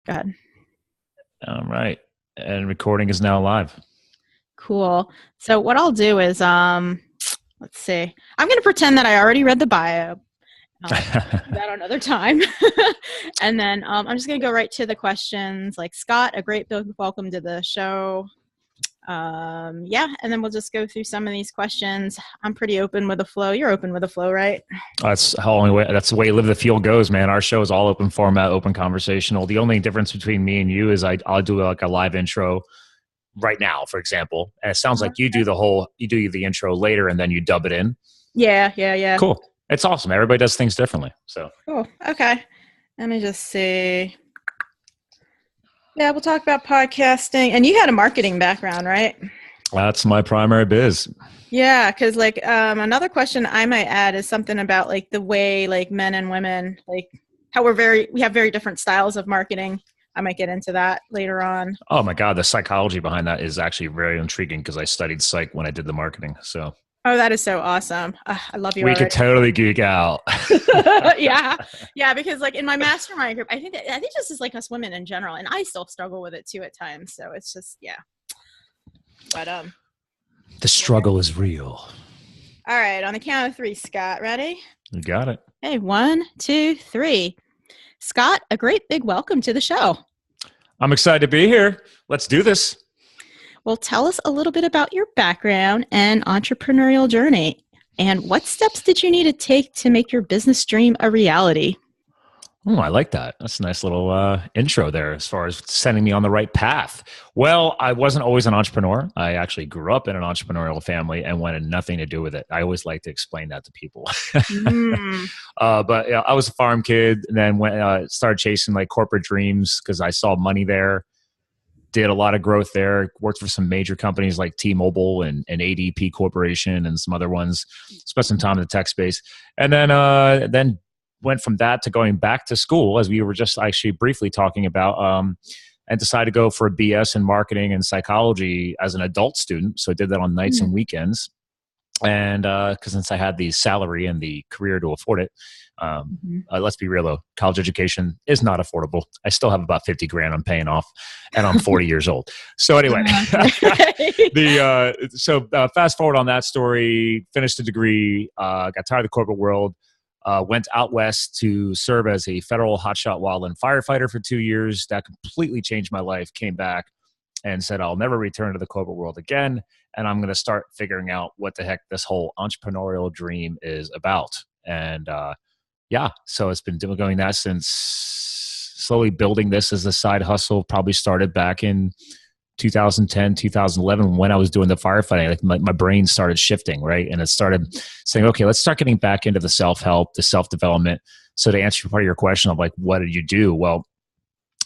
Go ahead. All right. And recording is now live. Cool. So what I'll do is, let's see. I'm going to pretend that I already read the bio. Do that another time. And then I'm just going to go right to the questions. Like, Scott, a great welcome to the show. Yeah, and then we'll just go through some of these questions. I'm pretty open with the flow. You're open with the flow, right? That's the way Live the Fuel goes, man. Our show is all open format, open conversational. The only difference between me and you is I'll do like a live intro right now, for example. And it sounds like you do the intro later and then you dub it in. Yeah. Cool. It's awesome. Everybody does things differently. So cool. Okay. Let me just see. Yeah, we'll talk about podcasting. And you had a marketing background, right? That's my primary biz. Yeah, because like another question I might add is something about like the way like men and women, like how we have very different styles of marketing. I might get into that later on. Oh my God, the psychology behind that is actually very intriguing because I studied psych when I did the marketing. So. Oh, that is so awesome. I love you. We could totally geek out. Yeah, because like in my mastermind group, I think this is like us women in general, and I still struggle with it too at times. So it's just, yeah. But the struggle is real. All right, on the count of 3, Scott, ready? You got it. Hey, 1, 2, 3. Scott, a great big welcome to the show. I'm excited to be here. Let's do this. Well, tell us a little bit about your background and entrepreneurial journey, and what steps did you need to take to make your business dream a reality? Oh, I like that. That's a nice little intro there as far as sending me on the right path. Well, I wasn't always an entrepreneur. I actually grew up in an entrepreneurial family and wanted nothing to do with it. I always like to explain that to people. But yeah, I was a farm kid and then started chasing like corporate dreams because I saw money there. Did a lot of growth there, worked for some major companies like T-Mobile and ADP Corporation and some other ones, spent some time in the tech space. And then went from that to going back to school, as we were just actually briefly talking about, and decided to go for a BS in marketing and psychology as an adult student. So I did that on nights and weekends. And because since I had the salary and the career to afford it, let's be real though, college education is not affordable. I still have about 50 grand I'm paying off, and I'm 40 years old. So anyway, fast forward on that story, finished the degree, got tired of the corporate world, went out west to serve as a federal hotshot wildland firefighter for 2 years. That completely changed my life. Came back and said, I'll never return to the corporate world again. And I'm going to start figuring out what the heck this whole entrepreneurial dream is about. And so it's been going that since, slowly building this as a side hustle. Probably started back in 2010, 2011 when I was doing the firefighting. Like my brain started shifting, right? And it started saying, okay, let's start getting back into the self-help, the self-development. So to answer part of your question of like, what did you do? Well,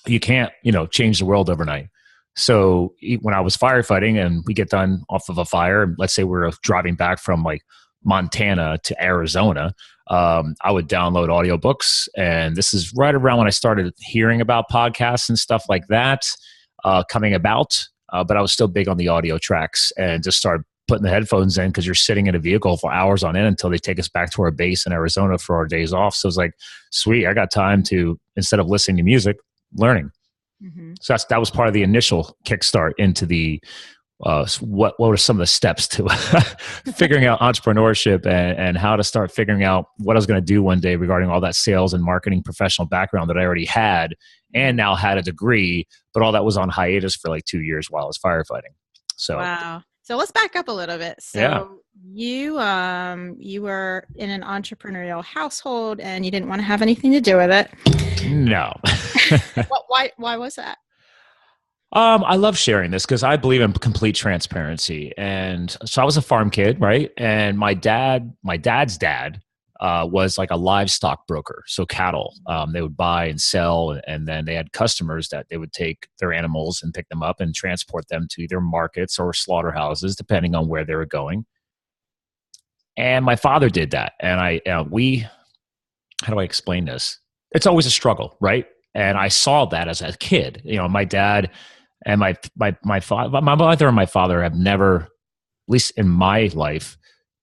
you can't, change the world overnight. So when I was firefighting and we get done off of a fire, let's say we're driving back from like Montana to Arizona, I would download audiobooks. And this is right around when I started hearing about podcasts and stuff like that coming about. But I was still big on the audio tracks and just started putting the headphones in because you're sitting in a vehicle for hours on end until they take us back to our base in Arizona for our days off. So it's like, sweet, I got time to, instead of listening to music, learning. So that was part of the initial kickstart into the what were some of the steps to figuring out entrepreneurship and how to start figuring out what I was going to do one day regarding all that sales and marketing professional background that I already had and now had a degree, but all that was on hiatus for like 2 years while I was firefighting. So wow. So let's back up a little bit. So you were in an entrepreneurial household and you didn't want to have anything to do with it. No. Why was that? I love sharing this because I believe in complete transparency. And so I was a farm kid, right? And my dad's dad was like a livestock broker. So cattle, they would buy and sell, and then they had customers that they would take their animals and pick them up and transport them to either markets or slaughterhouses, depending on where they were going. And my father did that. And how do I explain this? It's always a struggle, right? And I saw that as a kid. My dad and my mother and my father have never, at least in my life,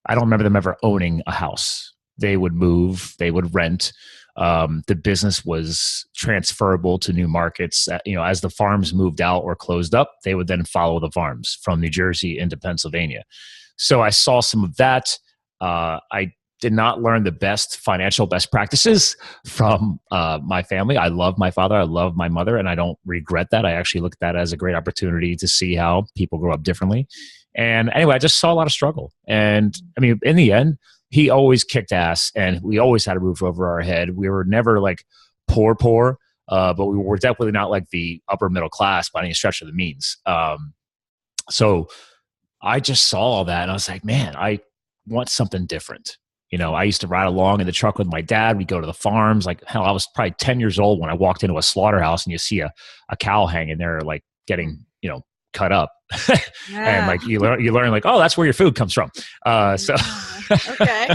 I don't remember them ever owning a house. They would move, they would rent, The business was transferable to new markets. As the farms moved out or closed up, they would then follow the farms from New Jersey into Pennsylvania. So I saw some of that. I did not learn the best practices from my family. I love my father. I love my mother, and I don't regret that. I actually look at that as a great opportunity to see how people grow up differently. And anyway, I just saw a lot of struggle. And I mean, in the end, he always kicked ass, and we always had a roof over our head. We were never like poor, but we were definitely not like the upper middle class by any stretch of the means. So I just saw all that, and I was like, man, I want something different. I used to ride along in the truck with my dad. We'd go to the farms. Like, hell, I was probably 10 years old when I walked into a slaughterhouse and you see a cow hanging there, like getting, cut up. And like, you learn like, oh, that's where your food comes from. So okay.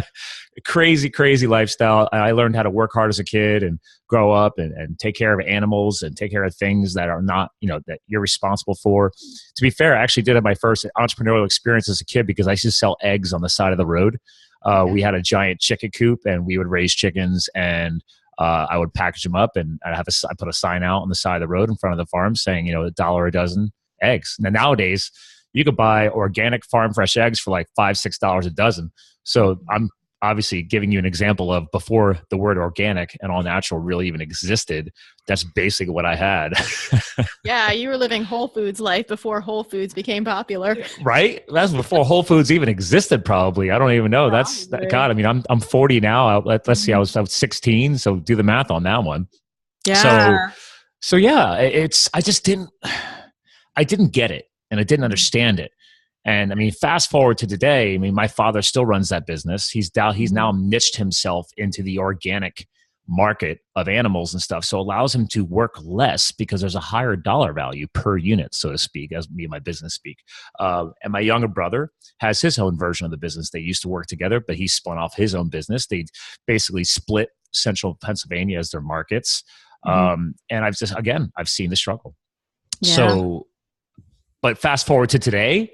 crazy lifestyle. I learned how to work hard as a kid and grow up and take care of animals and take care of things that are not, that you're responsible for. To be fair, I actually did have my first entrepreneurial experience as a kid because I used to sell eggs on the side of the road. We had a giant chicken coop, and we would raise chickens, and I would package them up, and I put a sign out on the side of the road in front of the farm saying, $1 a dozen eggs. Now nowadays, you could buy organic farm fresh eggs for like $5-6 a dozen. So I'm obviously giving you an example of before the word organic and all natural really even existed. That's basically what I had. Yeah, you were living Whole Foods life before Whole Foods became popular. Right? That's before Whole Foods even existed, probably. I don't even know. God, I mean, I'm 40 now. Let's see, I was 16, so do the math on that one. Yeah. So yeah, I didn't get it, and I didn't understand it. And I mean, fast forward to today, I mean, my father still runs that business. He's now niched himself into the organic market of animals and stuff. So it allows him to work less because there's a higher dollar value per unit, so to speak, as me and my business speak. And my younger brother has his own version of the business. They used to work together, but he spun off his own business. They basically split central Pennsylvania as their markets. And I've seen the struggle. Yeah. So, but fast forward to today,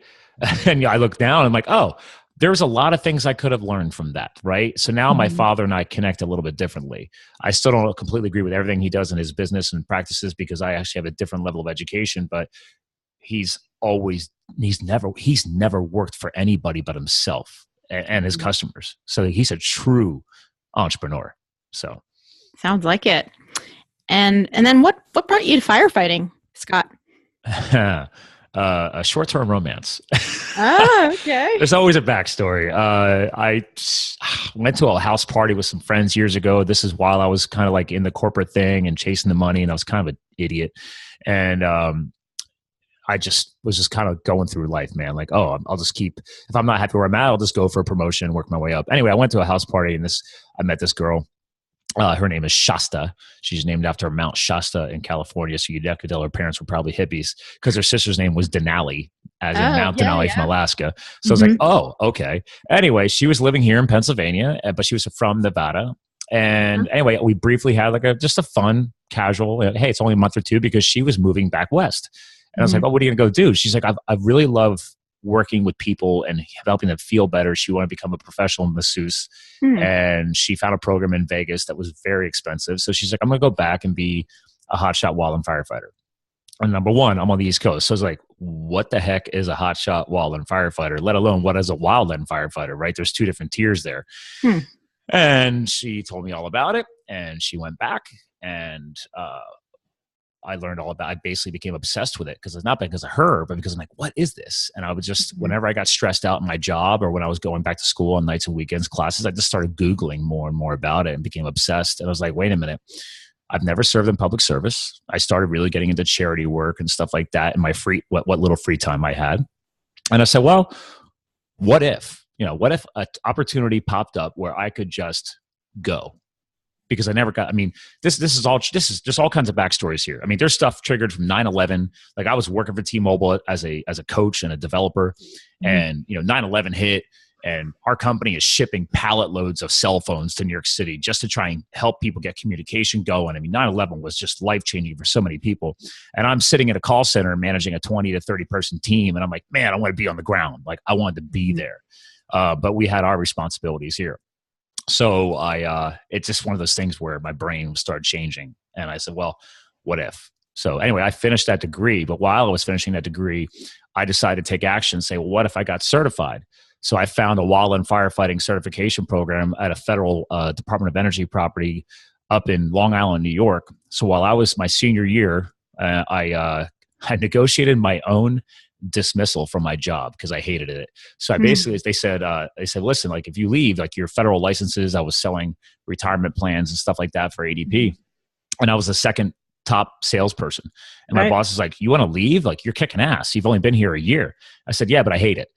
and I look down, I'm like, oh, there's a lot of things I could have learned from that, right? So now my father and I connect a little bit differently. I still don't completely agree with everything he does in his business and practices because I actually have a different level of education, but he's never worked for anybody but himself and his customers. So he's a true entrepreneur. So sounds like it. And then what brought you to firefighting, Scott? A short-term romance. Oh, okay. There's always a backstory. I went to a house party with some friends years ago. This is while I was kind of like in the corporate thing and chasing the money, and I was kind of an idiot. And I was just kind of going through life, man. Like, oh, I'll just if I'm not happy where I'm at, I'll just go for a promotion and work my way up. Anyway, I went to a house party, and I met this girl. Her name is Shasta. She's named after Mount Shasta in California. So you could tell her parents were probably hippies because her sister's name was Denali, as in Mount Denali from Alaska. So I was like, oh, okay. Anyway, she was living here in Pennsylvania, but she was from Nevada. And anyway, we briefly had like just a fun, casual, hey, it's only a month or two because she was moving back west. And I was like, oh, what are you going to go do? She's like, I really love working with people and helping them feel better. She wanted to become a professional masseuse. And she found a program in Vegas that was very expensive. So she's like, I'm going to go back and be a hotshot wildland firefighter. And number one, I'm on the East Coast. So I was like, what the heck is a hotshot wildland firefighter, let alone what is a wildland firefighter, right? There's two different tiers there. And she told me all about it. And she went back and I learned all about it. I basically became obsessed with it because it's not because of her, but because I'm like, what is this? And I would just, whenever I got stressed out in my job or when I was going back to school on nights and weekends classes, I just started Googling more and more about it and became obsessed. And I was like, wait a minute, I've never served in public service. I started really getting into charity work and stuff like that in my what little free time I had. And I said, well, what if an opportunity popped up where I could just go? Because I never got, I mean, this is just all kinds of backstories here. I mean, there's stuff triggered from 9/11. Like I was working for T-Mobile as a coach and a developer, and 9/11 hit, and our company is shipping pallet loads of cell phones to New York City just to try and help people get communication going. I mean, 9/11 was just life-changing for so many people. And I'm sitting at a call center managing a 20 to 30 person team, and I'm like, man, I want to be on the ground. Like I wanted to be there. But we had our responsibilities here. So it's just one of those things where my brain started changing. And I said, well, what if? So anyway, I finished that degree. But while I was finishing that degree, I decided to take action and say, well, what if I got certified? So I found a wildland firefighting certification program at a federal Department of Energy property up in Long Island, New York. So while I was my senior year, I negotiated my own dismissal from my job because I hated it. So I basically, they said, listen, like if you leave, like your federal licenses, I was selling retirement plans and stuff like that for ADP. And I was the second top salesperson. And my boss is like, you want to leave? Like you're kicking ass. You've only been here a year. I said, yeah, but I hate it.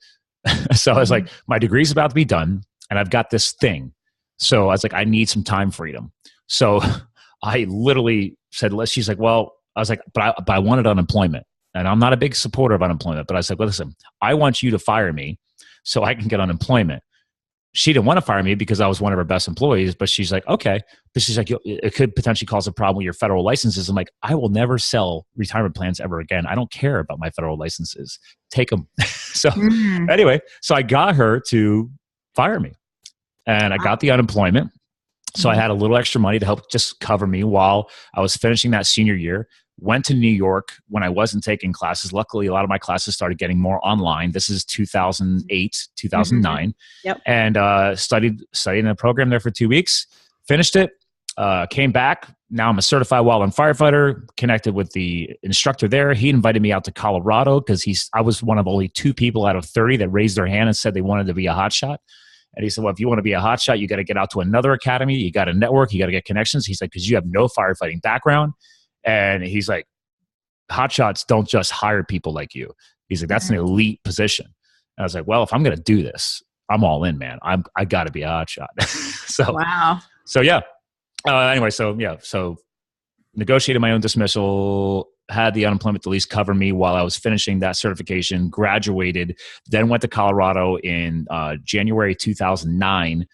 So I was like, my degree's about to be done and I've got this thing. So I was like, I need some time freedom. So I literally said, she's like, well, I was like, but I wanted unemployment. And I'm not a big supporter of unemployment, but I said, well, listen, I want you to fire me so I can get unemployment. She didn't want to fire me because I was one of her best employees, but she's like, okay. But she's like, it could potentially cause a problem with your federal licenses. I'm like, I will never sell retirement plans ever again. I don't care about my federal licenses. Take them. So anyway, so I got her to fire me and I got the unemployment. So I had a little extra money to help just cover me while I was finishing that senior year. Went to New York when I wasn't taking classes. Luckily, a lot of my classes started getting more online. This is 2008, 2009. Yep. And studied in a program there for 2 weeks. Finished it. Came back. Now I'm a certified wildland firefighter. Connected with the instructor there. He invited me out to Colorado because I was one of only 2 people out of 30 that raised their hand and said they wanted to be a hotshot. And he said, well, if you want to be a hotshot, you got to get out to another academy. You got to network. You got to get connections. He's like, because you have no firefighting background. And he's like, hotshots don't just hire people like you. He's like, that's an elite position. And I was like, well, if I'm going to do this, I'm all in, man. I got to be a hotshot. So yeah. Anyway, so negotiated my own dismissal, had the unemployment at least cover me while I was finishing that certification, graduated, then went to Colorado in January 2009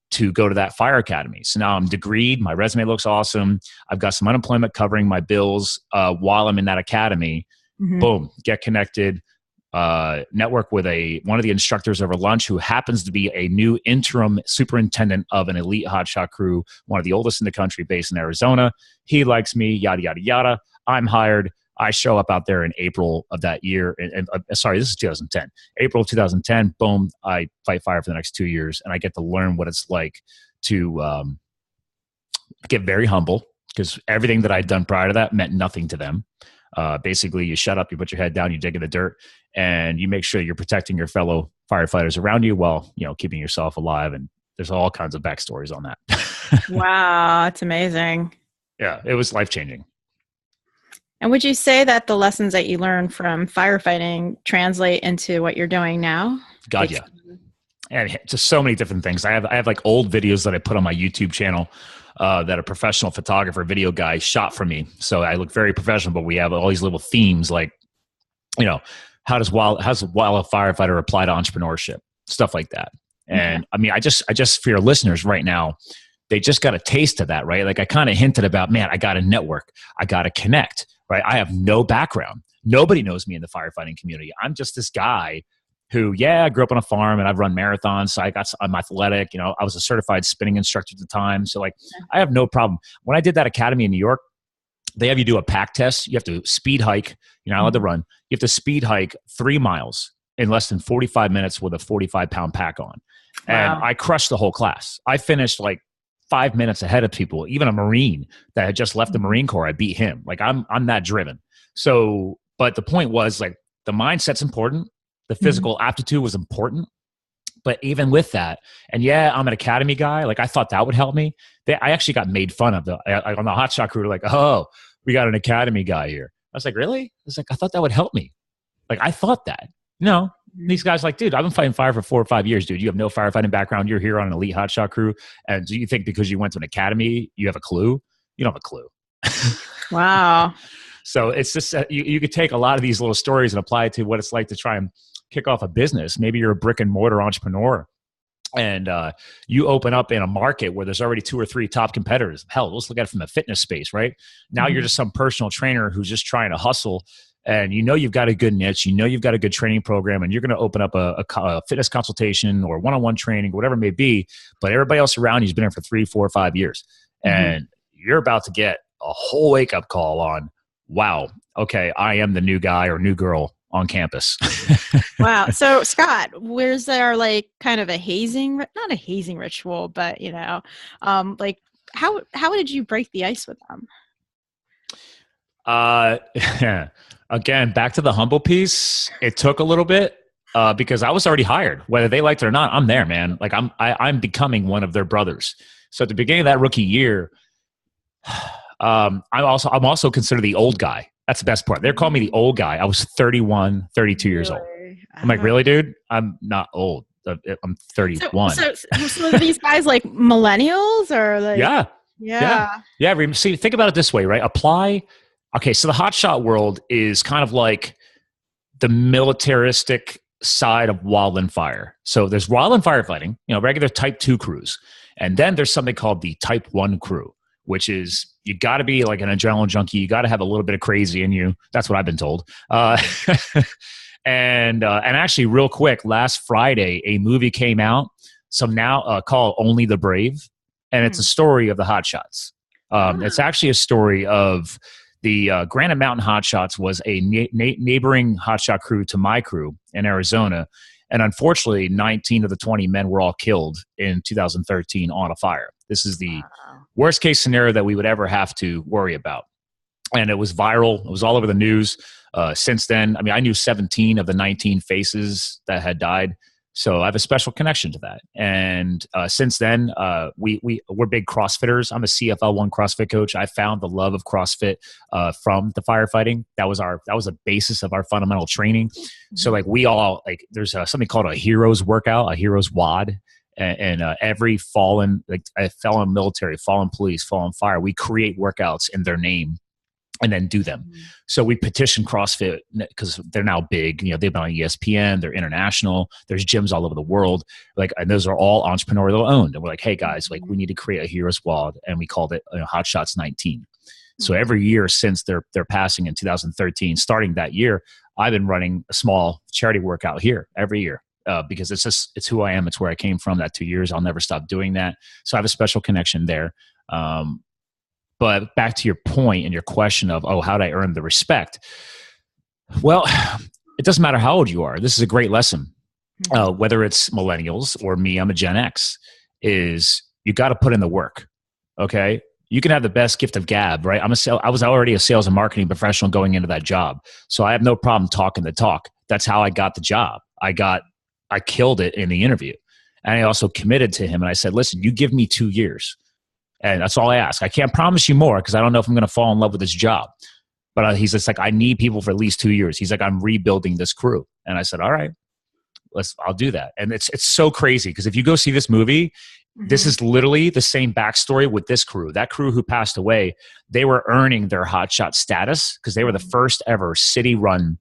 to go to that fire academy. So now I'm degreed. My resume looks awesome. I've got some unemployment covering my bills while I'm in that academy. Boom, get connected, network with one of the instructors over lunch who happens to be a new interim superintendent of an elite hotshot crew, one of the oldest in the country based in Arizona. He likes me, yada, yada, yada. I'm hired. I show up out there in April of that year. Sorry, this is 2010. April of 2010, boom, I fight fire for the next 2 years. And I get to learn what it's like to get very humble because everything that I'd done prior to that meant nothing to them. Basically, you shut up, you put your head down, you dig in the dirt, and you make sure you're protecting your fellow firefighters around you while, keeping yourself alive. And there's all kinds of backstories on that. Wow, that's amazing. Yeah, it was life-changing. And would you say that the lessons that you learned from firefighting translate into what you're doing now? God, yeah. And just so many different things. I have like old videos that I put on my YouTube channel that a professional photographer, video guy shot for me. So I look very professional, but we have all these little themes like, how's a wildland firefighter apply to entrepreneurship? Stuff like that. And I mean, I just for your listeners right now, they just got a taste of that, right? Like I kind of hinted about, man, I got to network. I got to connect, right? I have no background. Nobody knows me in the firefighting community. I'm just this guy who, I grew up on a farm and I've run marathons. So I'm athletic. I was a certified spinning instructor at the time. So I have no problem. When I did that academy in New York, they have you do a pack test. You have to speed hike. You're not allowed to run. You have to speed hike 3 miles in less than 45 minutes with a 45-pound pack on. And I crushed the whole class. I finished 5 minutes ahead of people. Even a Marine that had just left the Marine Corps, I beat him. I'm that driven. So, but the point was the mindset's important. The physical aptitude was important. But even with that, and I'm an academy guy. I thought that would help me. I actually got made fun of on the hotshot crew. Oh, we got an academy guy here. I was like, really? I was like, I thought that would help me. I thought that. No, these guys dude, I've been fighting fire for 4 or 5 years, dude. You have no firefighting background. You're here on an elite hotshot crew. And do you think because you went to an academy, you have a clue? You don't have a clue. Wow. So it's just, you could take a lot of these little stories and apply it to what it's like to try and kick off a business. Maybe you're a brick and mortar entrepreneur and you open up in a market where there's already 2 or 3 top competitors. Hell, let's look at it from the fitness space, right? Now you're just some personal trainer who's just trying to hustle and you know you've got a good niche, you know you've got a good training program, and you're going to open up a fitness consultation or one-on-one training, whatever it may be, but everybody else around you's been there for 3, 4, 5 years. And you're about to get a whole wake-up call on, wow, okay, I am the new guy or new girl on campus. Wow. So Scott, where's there like kind of a hazing, not a hazing ritual, but like how did you break the ice with them? Again, back to the humble piece. It took a little bit because I was already hired. Whether they liked it or not, I'm there, man. Like I'm becoming one of their brothers. So at the beginning of that rookie year, I'm also considered the old guy. That's the best part. They're calling me the old guy. I was 31, 32 years old. I'm like, really, dude? I'm not old. I'm 31. So are these guys like millennials or like? Yeah. See, think about it this way, right? Okay, so the hotshot world is kind of like the militaristic side of wildland fire. So there's wildland firefighting, regular type 2 crews. And then there's something called the type 1 crew, which is you got to be like an adrenaline junkie. You got to have a little bit of crazy in you. That's what I've been told. And actually, real quick, last Friday, a movie came out. So now called Only the Brave. And it's a story of the hotshots. It's actually a story of the Granite Mountain Hotshots was a neighboring hotshot crew to my crew in Arizona. And unfortunately, 19 of the 20 men were all killed in 2013 on a fire. This is the worst case scenario that we would ever have to worry about. And it was viral. It was all over the news. Since then, I knew 17 of the 19 faces that had died. So I have a special connection to that. And since then, we're big CrossFitters. I'm a CFL1 CrossFit coach. I found the love of CrossFit from the firefighting. That was the basis of our fundamental training. So like there's something called a heroes workout, a heroes WOD. And every fallen military, fallen police, fallen fire, we create workouts in their name and then do them. So we petition CrossFit because they're now big. They've been on ESPN, they're international, there's gyms all over the world. And those are all entrepreneurial owned. And we're like, hey guys, we need to create a heroes WOD, and we called it Hotshots 19. So every year since their passing in 2013, starting that year, I've been running a small charity workout here every year. Because it's who I am. It's where I came from. That 2 years, I'll never stop doing that. So I have a special connection there. But back to your point and your question of, how did I earn the respect? Well, it doesn't matter how old you are. This is a great lesson. Whether it's millennials or me, I'm a Gen X, is you got to put in the work. Okay. You can have the best gift of gab, right? I was already a sales and marketing professional going into that job. So I have no problem talking the talk. That's how I got the job. I killed it in the interview. And I also committed to him. And I said, listen, you give me 2 years. And that's all I ask. I can't promise you more because I don't know if I'm going to fall in love with this job. But he's just like, I need people for at least 2 years. He's like, I'm rebuilding this crew. And I said, all right, I'll do that. And it's so crazy because if you go see this movie, this is literally the same backstory with this crew. That crew who passed away, they were earning their hotshot status because they were the first ever city-owned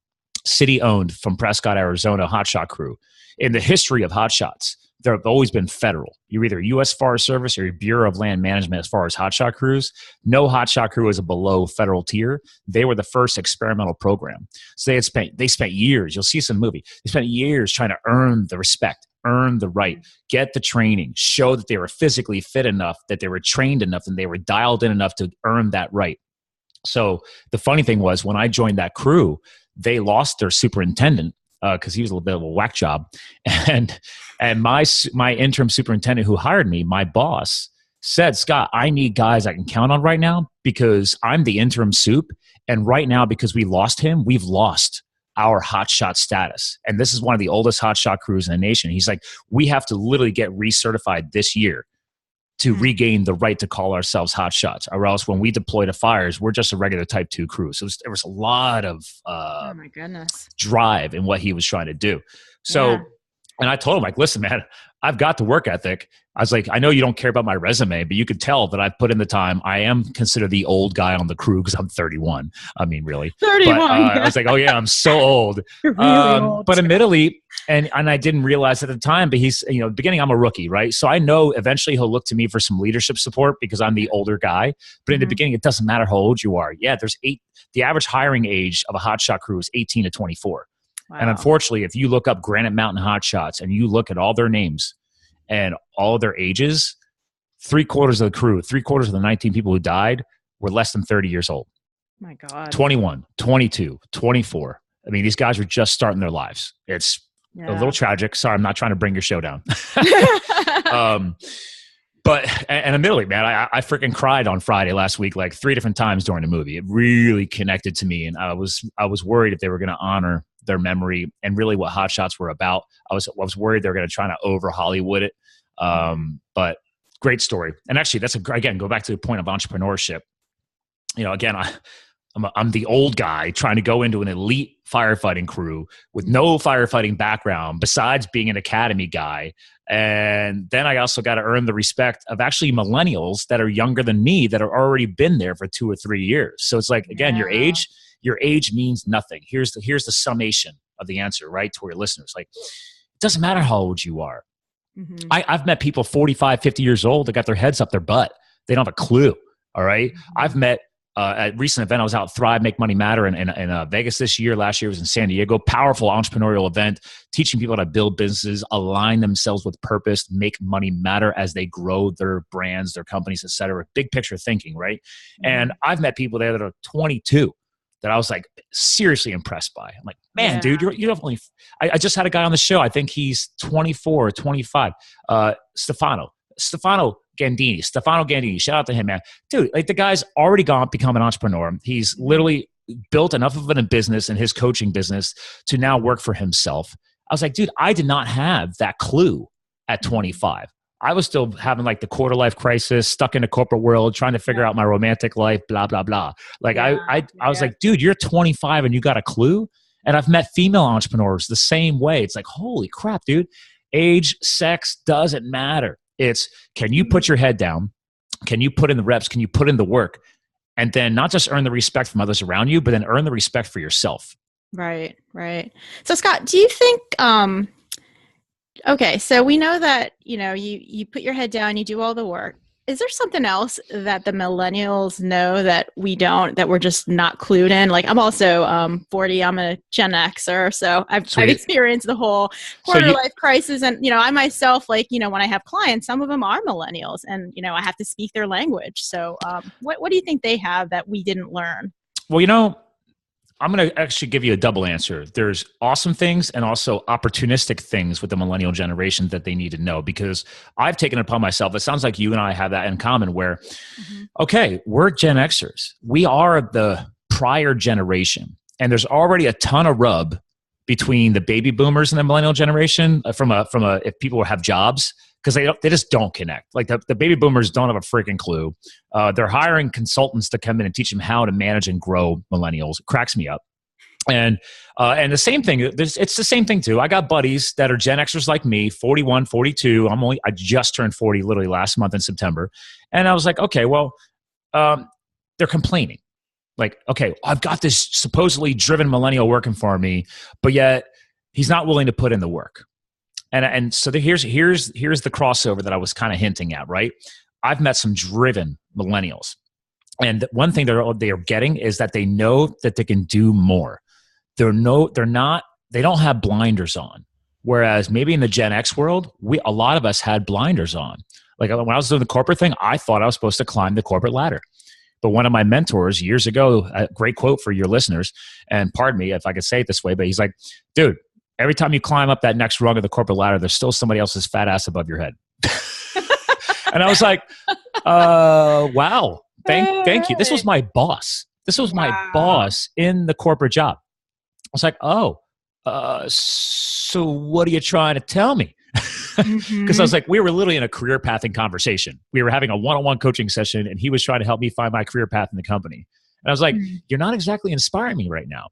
from Prescott, Arizona hotshot crew. In the history of hotshots, there have always been federal. You're either U.S. Forest Service or your Bureau of Land Management as far as hotshot crews. No hotshot crew is a below federal tier. They were the first experimental program. So they spent years. You'll see some movie. They spent years trying to earn the respect, earn the right, get the training, show that they were physically fit enough, that they were trained enough, and they were dialed in enough to earn that right. So the funny thing was when I joined that crew, they lost their superintendent because he was a little bit of a whack job. And my interim superintendent who hired me, my boss, said, Scott, I need guys I can count on right now because I'm the interim soup. And right now, because we lost him, we've lost our hotshot status. And this is one of the oldest hotshot crews in the nation. He's like, we have to literally get recertified this year to regain the right to call ourselves hotshots, or else when we deploy to fires, we're just a regular type 2 crew. So there was a lot of oh my goodness, drive in what he was trying to do. So, and I told him, like, listen, man, I've got the work ethic. I was like, I know you don't care about my resume, but you could tell that I've put in the time. I am considered the old guy on the crew because I'm 31. I mean, really. 31. But, I was like, oh yeah, I'm so old. You're really old. But admittedly, and I didn't realize at the time, but he's, you know, beginning, I'm a rookie, right? So I know eventually he'll look to me for some leadership support because I'm the older guy. But in the beginning, it doesn't matter how old you are. Yeah, the average hiring age of a hotshot crew is 18 to 24. Wow. And unfortunately, if you look up Granite Mountain hotshots and you look at all their names and all of their ages, 3/4 of the crew, 3/4 of the 19 people who died were less than 30 years old. My God. 21, 22, 24. I mean, these guys are just starting their lives. It's a little tragic. Sorry, I'm not trying to bring your show down. But admittedly, man, I freaking cried on Friday last week, like 3 different times during the movie. It really connected to me. And I was worried if they were going to honor their memory and really what Hot Shots were about. I was worried they were going to try to over Hollywood it. But great story. And actually, again, go back to the point of entrepreneurship. You know, again, I'm the old guy trying to go into an elite firefighting crew with no firefighting background besides being an academy guy. And then I also got to earn the respect of actually millennials that are younger than me that have already been there for 2 or 3 years. So it's like, again, your age means nothing. Here's the summation of the answer, right? To your listeners. Like, it doesn't matter how old you are. Mm-hmm. I've met people 45, 50 years old that got their heads up their butt. They don't have a clue. All right. Mm-hmm. I've met at a recent event, I was out at Thrive, Make Money Matter in Vegas this year. Last year was in San Diego. Powerful entrepreneurial event, teaching people how to build businesses, align themselves with purpose, make money matter as they grow their brands, their companies, et cetera. Big picture thinking, right? Mm-hmm. And I've met people there that are 22 that I was like seriously impressed by. I'm like, man, dude, you're definitely. I just had a guy on the show. I think he's 24 or 25. Stefano Gandini. Shout out to him, man. Dude, like the guy's already become an entrepreneur. He's literally built enough of a business in his coaching business to now work for himself. I was like, dude, I did not have that clue at 25. I was still having like the quarter life crisis, stuck in the corporate world, trying to figure out my romantic life, blah, blah, blah. Like I was like, dude, you're 25 and you got a clue? And I've met female entrepreneurs the same way. It's like, holy crap, dude. Age, sex doesn't matter. It's, can you put your head down? Can you put in the reps? Can you put in the work? And then not just earn the respect from others around you, but then earn the respect for yourself. Right. So Scott, do you think, okay, so we know that, you know, you put your head down, you do all the work. Is there something else that the millennials know that we don't, that we're just not clued in? Like, I'm also 40, I'm a Gen Xer, so I've experienced the whole quarter life crisis. And, you know, I myself, like, you know, when I have clients, some of them are millennials and, you know, I have to speak their language. So what do you think they have that we didn't learn? Well, you know, I'm going to actually give you a double answer. There's awesome things and also opportunistic things with the millennial generation that they need to know, because I've taken it upon myself. It sounds like you and I have that in common where, okay, we're Gen Xers. We are the prior generation. And there's already a ton of rub between the baby boomers and the millennial generation from if people have jobs, because they just don't connect. Like the baby boomers don't have a freaking clue. They're hiring consultants to come in and teach them how to manage and grow millennials. It cracks me up. And the same thing, it's the same thing too. I got buddies that are Gen Xers like me, 41, 42. I just turned 40 literally last month in September. And I was like, okay, well, they're complaining. Like, okay, I've got this supposedly driven millennial working for me, but yet he's not willing to put in the work. And so here's the crossover that I was kind of hinting at, right? I've met some driven millennials. And one thing they are getting is that they know that they can do more. They don't have blinders on. Whereas maybe in the Gen X world, a lot of us had blinders on. Like when I was doing the corporate thing, I thought I was supposed to climb the corporate ladder. But one of my mentors years ago, a great quote for your listeners, and pardon me if I could say it this way, but he's like, dude, every time you climb up that next rung of the corporate ladder, there's still somebody else's fat ass above your head. And I was like, wow, thank you. This was my boss. This was my boss in the corporate job. I was like, so what are you trying to tell me? Because I was like, we were literally in a career pathing conversation. We were having a one-on-one coaching session, and he was trying to help me find my career path in the company. And I was like, you're not exactly inspiring me right now.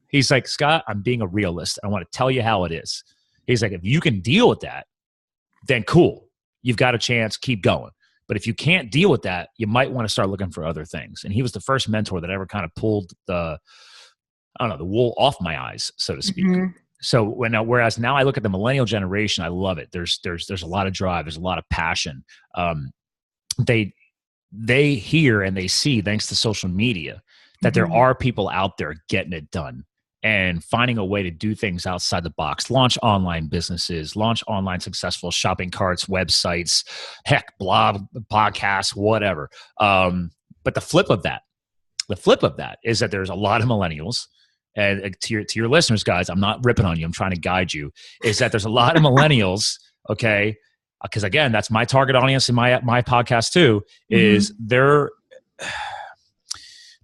He's like, Scott, I'm being a realist. I want to tell you how it is. He's like, if you can deal with that, then cool. You've got a chance, keep going. But if you can't deal with that, you might want to start looking for other things. And he was the first mentor that ever kind of pulled the wool off my eyes, so to speak. Mm-hmm. So whereas now I look at the millennial generation, I love it. There's a lot of drive. There's a lot of passion. They hear and they see, thanks to social media, that there are people out there getting it done and finding a way to do things outside the box, launch online businesses, launch online successful shopping carts, websites, heck, blog, podcasts, whatever. But the flip of that is that there's a lot of millennials. And to your listeners, guys, I'm not ripping on you. I'm trying to guide you. Is that there's a lot of millennials, okay? Because again, that's my target audience in my podcast too. Is they're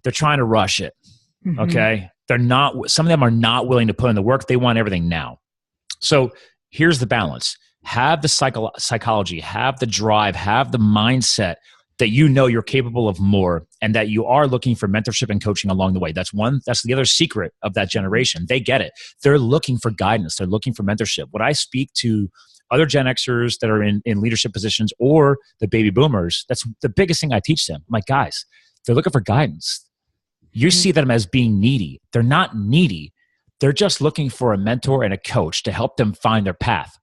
trying to rush it, okay? They're not. Some of them are not willing to put in the work. They want everything now. So here's the balance: have the psychology, have the drive, have the mindset that you know you're capable of more, and that you are looking for mentorship and coaching along the way. That's the other secret of that generation. They get it. They're looking for guidance. They're looking for mentorship. When I speak to other Gen Xers that are in leadership positions or the baby boomers, that's the biggest thing I teach them. I'm like, guys, they're looking for guidance. You see them as being needy. They're not needy. They're just looking for a mentor and a coach to help them find their path.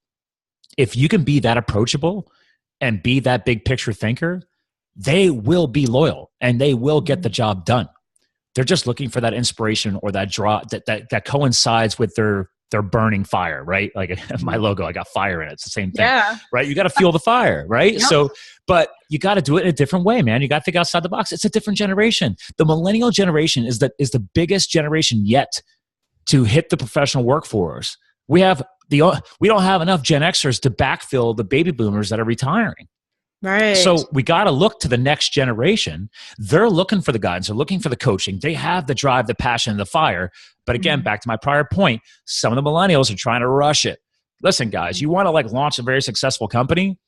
If you can be that approachable and be that big picture thinker, they will be loyal and they will get the job done. They're just looking for that inspiration or that draw that coincides with their burning fire, right? Like my logo, I got fire in it. It's the same thing, right? You got to fuel the fire, right? Yep. So, but you got to do it in a different way, man. You got to think outside the box. It's a different generation. The millennial generation is the biggest generation yet to hit the professional workforce. We don't have enough Gen Xers to backfill the baby boomers that are retiring. Right. So we got to look to the next generation. They're looking for the guidance. They're looking for the coaching. They have the drive, the passion, the fire. But again, back to my prior point, some of the millennials are trying to rush it. Listen, guys, you want to launch a very successful company?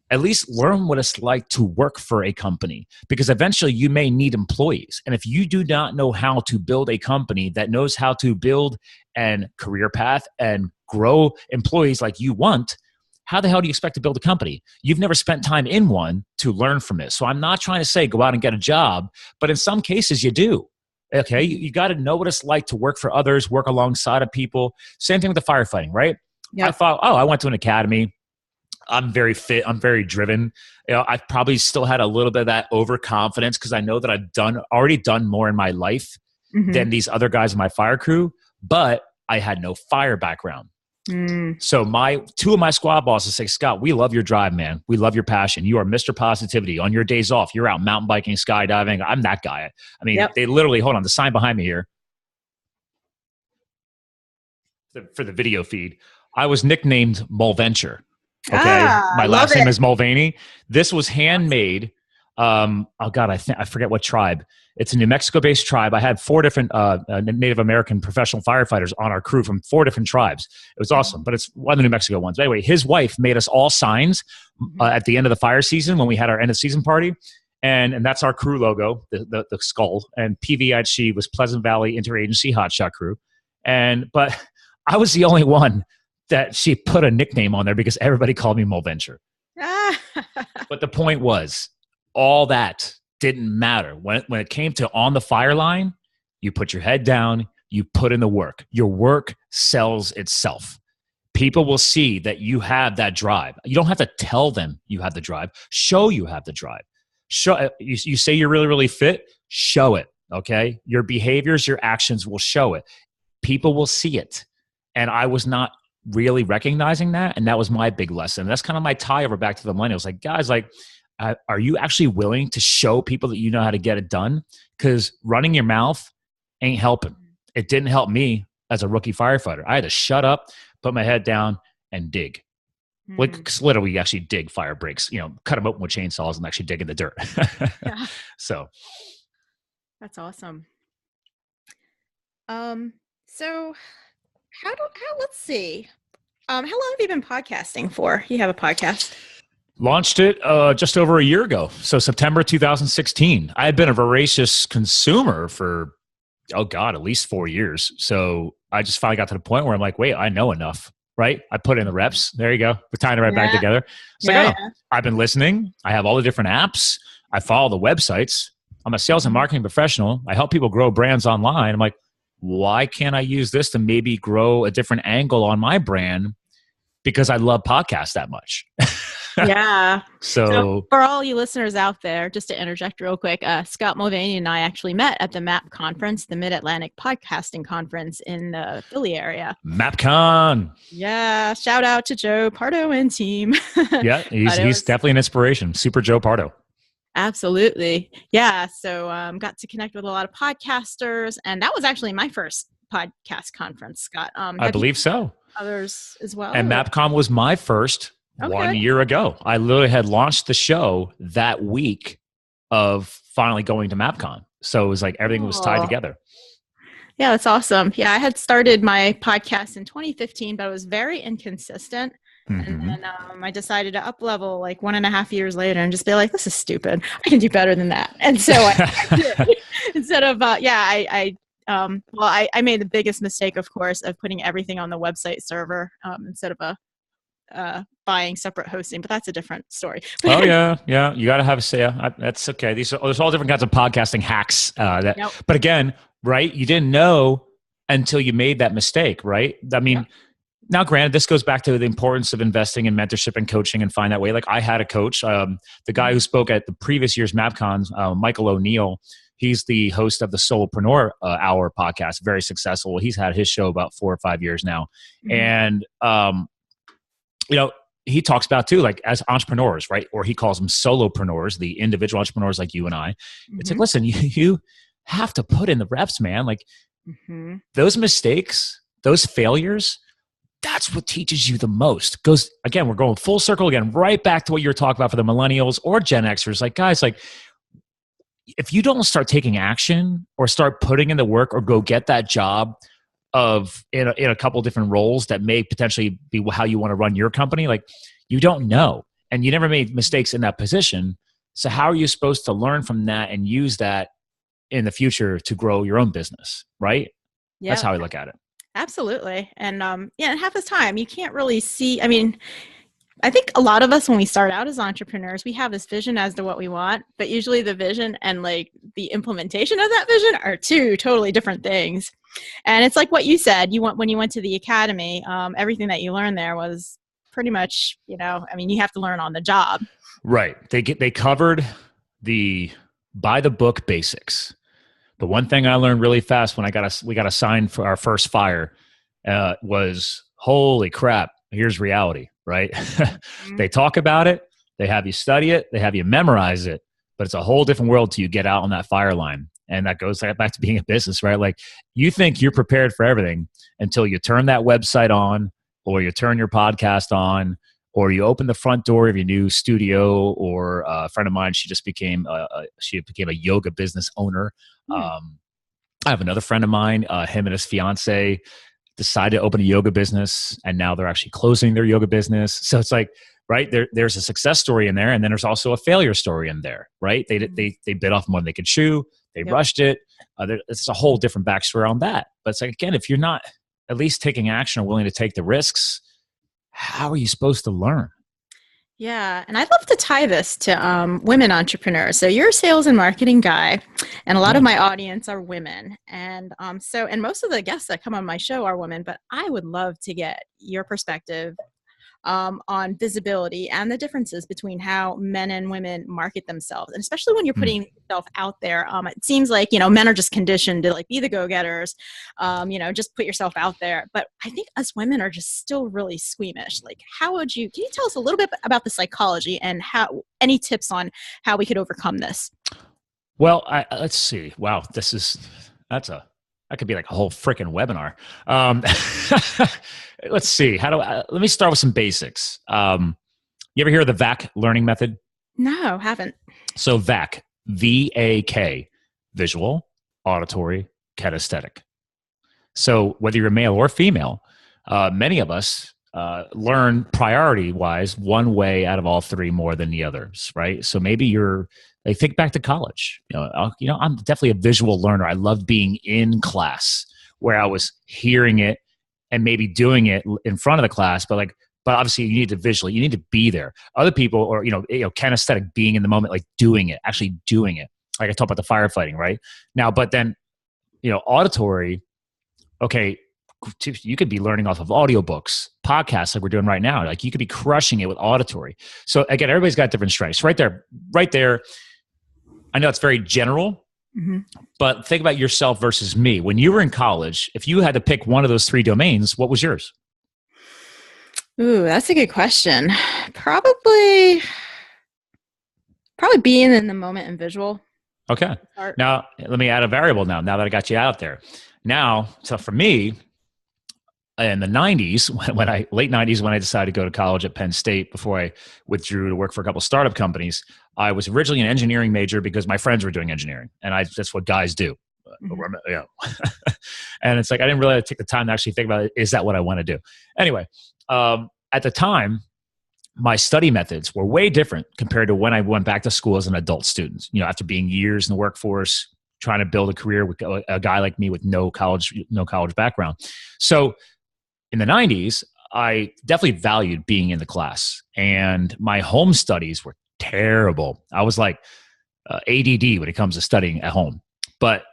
At least learn what it's like to work for a company, because eventually you may need employees. And if you do not know how to build a company that knows how to build a career path and grow employees like you want, how the hell do you expect to build a company? You've never spent time in one to learn from it. So I'm not trying to say go out and get a job, but in some cases you do. Okay, you got to know what it's like to work for others, work alongside of people. Same thing with the firefighting, right? Yep. I thought, I went to an academy. I'm very fit. I'm very driven. I probably still had a little bit of that overconfidence because I know that I've already done more in my life than these other guys in my fire crew, but I had no fire background. So two of my squad bosses say, Scott, we love your drive, man. We love your passion. You are Mr. Positivity. On your days off, you're out mountain biking, skydiving. I'm that guy. I mean, They literally, hold on, the sign behind me here for the video feed, I was nicknamed Mulventure. Okay. My last name is Mulvaney. This was handmade. I forget what tribe. It's a New Mexico-based tribe. I had 4 different Native American professional firefighters on our crew from 4 different tribes. It was awesome, but it's one of the New Mexico ones. But anyway, his wife made us all signs at the end of the fire season when we had our end of season party. And that's our crew logo, the skull. And PVIC was Pleasant Valley Interagency Hotshot Crew. But I was the only one that she put a nickname on there because everybody called me Mulventure. But the point was, all that didn't matter. When it came to on the fire line, you put your head down, you put in the work. Your work sells itself. People will see that you have that drive. You don't have to tell them you have the drive. Show you have the drive. You say you're really, really fit, show it, okay? Your behaviors, your actions will show it. People will see it. And I was not really recognizing that, and that was my big lesson. That's kind of my tie over back to the millennials. Like, guys, are you actually willing to show people that you know how to get it done? Because running your mouth ain't helping. It didn't help me as a rookie firefighter. I had to shut up, put my head down, and dig. Like, literally, actually dig fire breaks. Cut them open with chainsaws and actually dig in the dirt. So, that's awesome. So, let's see. How long have you been podcasting for? You have a podcast. Launched it just over a year ago. So September 2016. I had been a voracious consumer for, at least 4 years. So I just finally got to the point where I'm like, wait, I know enough. right? I put in the reps. There you go. We're tying it right back together. It's like, I've been listening. I have all the different apps. I follow the websites. I'm a sales and marketing professional. I help people grow brands online. I'm like, why can't I use this to maybe grow a different angle on my brand? Because I love podcasts that much. Yeah. So for all you listeners out there, just to interject real quick, Scott Mulvaney and I actually met at the MAP conference, the Mid-Atlantic Podcasting Conference in the Philly area. MapCon. Yeah. Shout out to Joe Pardo and team. Yeah. He's definitely an inspiration. Super Joe Pardo. Absolutely. Yeah. So got to connect with a lot of podcasters. And that was actually my first podcast conference, Scott. I believe so. Others as well? And MapCon was my first 1 year ago. I literally had launched the show that week of finally going to MapCon. So it was like everything was tied together. Yeah, that's awesome. Yeah, I had started my podcast in 2015, but it was very inconsistent. And then I decided to up level like 1.5 years later and just be like, this is stupid. I can do better than that. And so I did. Instead of, I made the biggest mistake, of course, of putting everything on the website server instead of buying separate hosting, but that's a different story. Oh yeah. You got to have that's okay. There's all different kinds of podcasting hacks. But again, right? You didn't know until you made that mistake, right? I mean, now granted, this goes back to the importance of investing in mentorship and coaching and find that way. Like I had a coach, the guy who spoke at the previous year's MapCons, Michael O'Neill. He's the host of the Solopreneur Hour podcast, very successful. He's had his show about 4 or 5 years now. And, he talks about too, like as entrepreneurs, right? Or he calls them solopreneurs, the individual entrepreneurs like you and I. It's like, listen, you have to put in the reps, man. Like those mistakes, those failures, that's what teaches you the most. Goes again, we're going full circle again, right back to what you were talking about for the millennials or Gen Xers. Like guys, like if you don't start taking action or start putting in the work or go get that job in a couple of different roles that may potentially be how you want to run your company, like you don't know. And you never made mistakes in that position. So how are you supposed to learn from that and use that in the future to grow your own business, right? Yeah. That's how I look at it. Absolutely. And and half the time you can't really see, I mean, I think a lot of us, when we start out as entrepreneurs, we have this vision as to what we want, but usually the vision and like the implementation of that vision are two totally different things. And it's like what you said, when you went to the academy, everything that you learned there was pretty much, you have to learn on the job. Right. They covered the by the book basics. But one thing I learned really fast when we got assigned for our first fire was, holy crap, here's reality, right? They talk about it, they have you study it, they have you memorize it, but it's a whole different world till you get out on that fire line. And that goes back to being a business, right? Like you think you're prepared for everything until you turn that website on, or you turn your podcast on, or you open the front door of your new studio. Or a friend of mine, she became a yoga business owner. I have another friend of mine, him and his fiance decided to open a yoga business, and now they're actually closing their yoga business. So it's like, right, there's a success story in there, and then there's also a failure story in there, right? They bit off more than they could chew. They rushed it. It's a whole different backstory on that. But it's like, again, if you're not at least taking action or willing to take the risks, how are you supposed to learn? Yeah. And I'd love to tie this to women entrepreneurs. So you're a sales and marketing guy, and a lot of my audience are women. And and most of the guests that come on my show are women, but I would love to get your perspective on visibility and the differences between how men and women market themselves. And especially when you're putting yourself out there, it seems like, men are just conditioned to like be the go-getters, just put yourself out there. But I think us women are just still really squeamish. Like, can you tell us a little bit about the psychology and any tips on how we could overcome this? Well, let's see. Wow. That could be like a whole freaking webinar. Let's see. Let me start with some basics. You ever hear of the VAK learning method? No, haven't. So VAK, V-A-K, visual, auditory, kinesthetic. So whether you're male or female, many of us learn priority-wise one way out of all three more than the others, right? So maybe think back to college. I'm definitely a visual learner. I loved being in class where I was hearing it and maybe doing it in front of the class, but obviously you need to visually, you need to be there. Other people, or, kinesthetic, being in the moment, like doing it, actually doing it. Like I talked about the firefighting, right? Now, but then, auditory, okay, you could be learning off of audiobooks, podcasts like we're doing right now. Like you could be crushing it with auditory. So again, everybody's got different strengths. Right there. I know it's very general, but think about yourself versus me. When you were in college, if you had to pick one of those 3 domains, what was yours? Ooh, that's a good question. Probably being in the moment and visual. Okay. Now, let me add a variable now that I got you out there. Now, so for me, in the 90s, late 90s, when I decided to go to college at Penn State before I withdrew to work for a couple of startup companies, I was originally an engineering major because my friends were doing engineering, and that's what guys do. And it's like, I didn't really take the time to actually think about it. Is that what I want to do? Anyway, at the time, my study methods were way different compared to when I went back to school as an adult student, after being years in the workforce, trying to build a career with a guy like me with no college background. So in the 90s, I definitely valued being in the class, and my home studies were terrible. I was like ADD when it comes to studying at home, but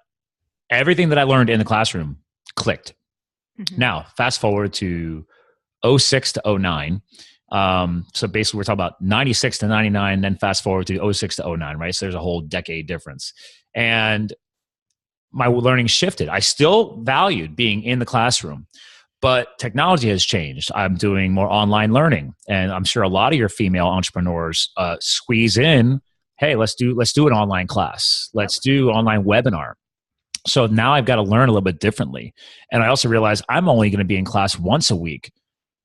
everything that I learned in the classroom clicked. Now, fast forward to 06 to 09. So basically we're talking about 96 to 99, then fast forward to 06 to 09, right? So there's a whole decade difference. And my learning shifted. I still valued being in the classroom, but technology has changed. I'm doing more online learning, and I'm sure a lot of your female entrepreneurs squeeze in, hey, let's do an online class. Let's do online webinar. So now I've got to learn a little bit differently. And I also realized I'm only going to be in class once a week.